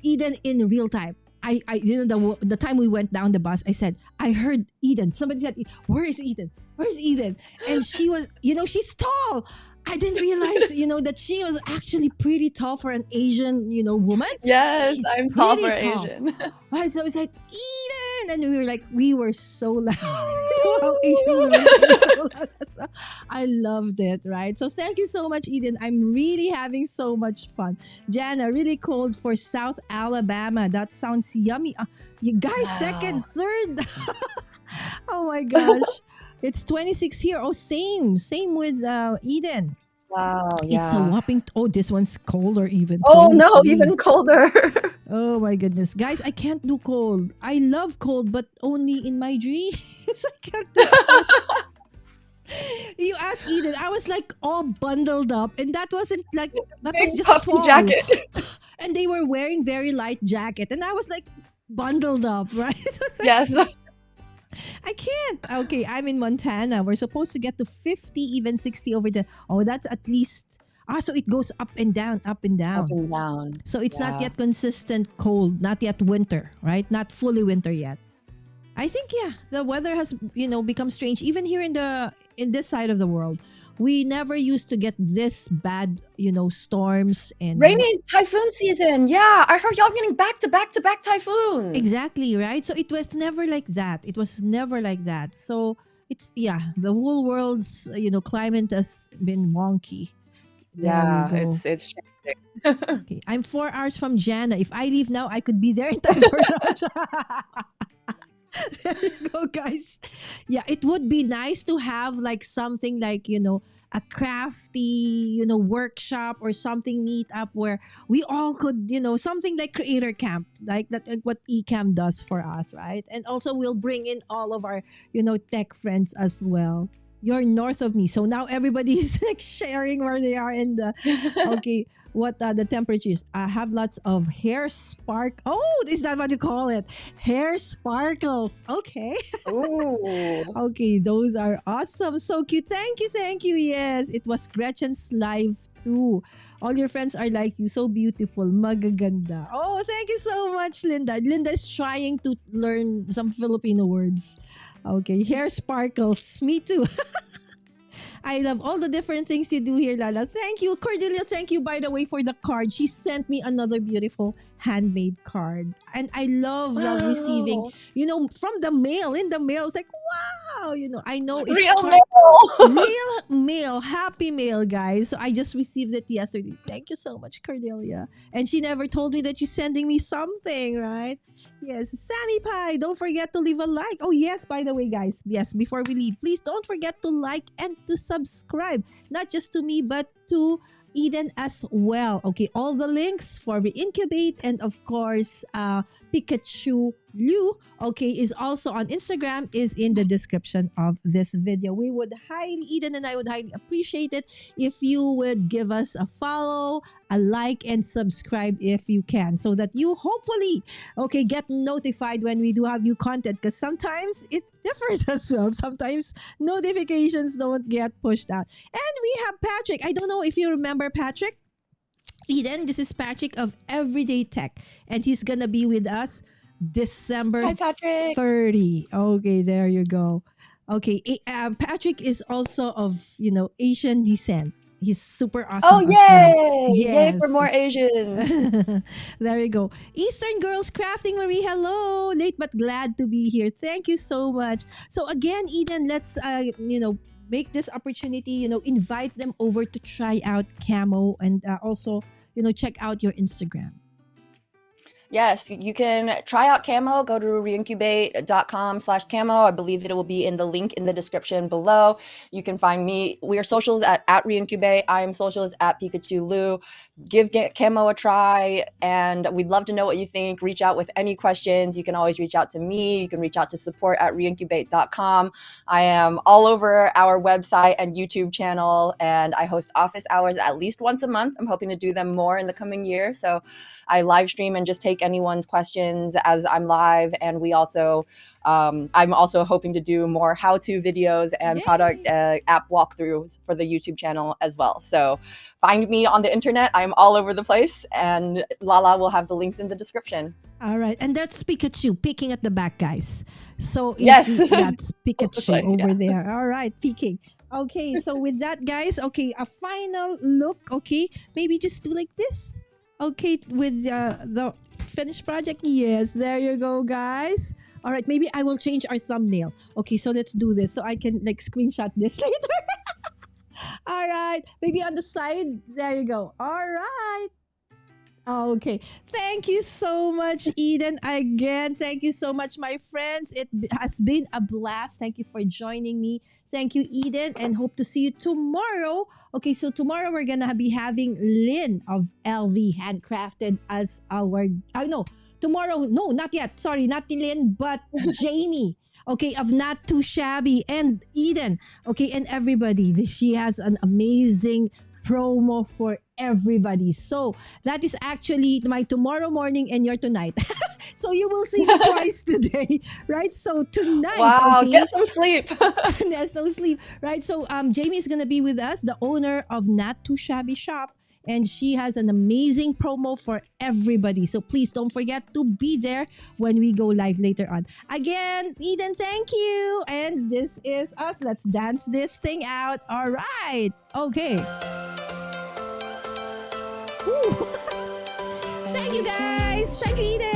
Eden in real time. I the time we went down the bus, I said, I heard Eden. Somebody said, where is Eden? Where's Eden? And she was, she's tall. I didn't realize, that she was actually pretty tall for an Asian, woman. Yes, She's I'm tall for really tall. Asian. Right, so I was like, Eden! And we were so loud. How Asian women were so loud. So I loved it, right? So thank you so much, Eden. I'm really having so much fun. Jana, really cold for South Alabama. That sounds yummy. You guys, Wow. second, third. Oh my gosh. It's 26 here. Oh, same with Eden. Wow, It's a yeah. whopping. Oh, this one's colder even. Oh no, 23. even colder. Oh my goodness. Guys, I can't do cold. I love cold, but only in my dreams. I can't do cold. You ask Eden, I was like all bundled up, and that wasn't like, that was Big just puffy fall. jacket. And they were wearing very light jacket, and I was like bundled up, right? Yes. I can't. Okay, I'm in Montana. We're supposed to get to 50, even 60 over there. Oh, that's at least. So it goes up and down, up and down. Up and down. So it's not Yeah. yet consistent cold, not yet winter, right? Not fully winter yet. I think the weather has become strange even here in this side of the world. We never used to get this bad, storms and Rainy typhoon season. Yeah, I heard y'all getting back to back to back typhoons. Exactly, right? So it was never like that. It was never like that. So It's the whole world's climate has been wonky. There you Yeah, go. it's changing. Okay, I'm 4 hours from Jana. If I leave now, I could be there in time for lunch. There you go, guys. Yeah, it would be nice to have like something like, a crafty, workshop or something meet up where we all could, something like creator camp, like that, like what Ecamm does for us, right? And also we'll bring in all of our, tech friends as well. You're north of me. So now everybody's like sharing where they are in the okay, what the temperatures. I have lots of hair spark. Oh, is that what you call it? Hair sparkles. Okay. Ooh. Okay, those are awesome. So cute. Thank you. Thank you. Yes, it was Gretchen's live too. All your friends are like you. So beautiful. Magaganda. Oh, thank you so much, Linda. Linda is trying to learn some Filipino words. Okay, hair sparkles. Me too. I love all the different things you do here, Lala. Thank you. Cordelia, thank you, by the way, for the card. She sent me another beautiful handmade card. And I love receiving, Wow. from the mail. In the mail, it's like, wow, I know it's Real hard. mail. Real mail, happy mail, guys. So I just received it yesterday. Thank you so much, Cordelia. And she never told me that she's sending me something, right? Yes, Sammy Pie, don't forget to leave a like. Oh, yes, by the way, guys. Yes, before we leave, please don't forget to like and to subscribe. Not just to me, but to Eden as well. Okay, all the links for Reincubate and of course, Pikachu Liu, okay, is also on Instagram, is in the description of this video. We would Eden and I would highly appreciate it if you would give us a follow, a like, and subscribe if you can, so that you hopefully, okay, get notified when we do have new content, because sometimes it differs as well. Sometimes notifications don't get pushed out. And we have Patrick. I don't know if you remember Patrick. Eden, this is Patrick of Everyday Tech, and he's gonna be with us December Hi, Patrick. 30. Okay, there you go. Okay, Patrick is also of Asian descent. He's super awesome Oh, as well. yay! Yay for Yes. more Asians. There you go. Eastern Girls Crafting Marie, hello. Late but glad to be here. Thank you so much. So again, Eden, let's make this opportunity, invite them over to try out Camo and also, check out your Instagram. Yes, you can try out Camo. Go to reincubate.com/camo. I believe that it will be in the link in the description below. You can find me. We are socials at Reincubate. I am socials at Pikachu Lu. Give Camo a try, and we'd love to know what you think. Reach out with any questions. You can always reach out to me. You can reach out to support@reincubate.com. I am all over our website and YouTube channel, and I host office hours at least once a month. I'm hoping to do them more in the coming year. So I live stream and just take anyone's questions as I'm live. And we also, I'm also hoping to do more how-to videos and product app walkthroughs for the YouTube channel as well. So find me on the internet. I'm all over the place, and Lala will have the links in the description. All right. And that's Pikachu peeking at the back, guys. So Yes. that's Pikachu over Yeah. there. All right, peeking. Okay, so with that, guys, okay, a final look. Okay, maybe just do like this. Okay, with the finished project. Yes, there you go, guys. All right, maybe I will change our thumbnail. Okay, so let's do this so I can like screenshot this later. All right, maybe on the side. There you go. All right. Okay. Thank you so much, Eden. Again, thank you so much, my friends. It has been a blast. Thank you for joining me. Thank you, Eden, and hope to see you tomorrow. Okay, so tomorrow we're gonna be having Lynn of LV Handcrafted as our. No, tomorrow. No, not yet. Sorry, not Lynn, but Jamie. Okay, of Not Too Shabby, and Eden. Okay, and everybody. She has an amazing promo for everybody. So that is actually my tomorrow morning and your tonight. So you will see me twice today, right? So tonight, Wow, okay, get some sleep. there's no sleep, right? So Jamie is gonna be with us, the owner of Not Too Shabby Shop, and she has an amazing promo for everybody. So please don't forget to be there when we go live later on. Again, Eden, thank you. And this is us. Let's dance this thing out. All right. Okay. Woo. Thank you, guys. Thank you, Eden.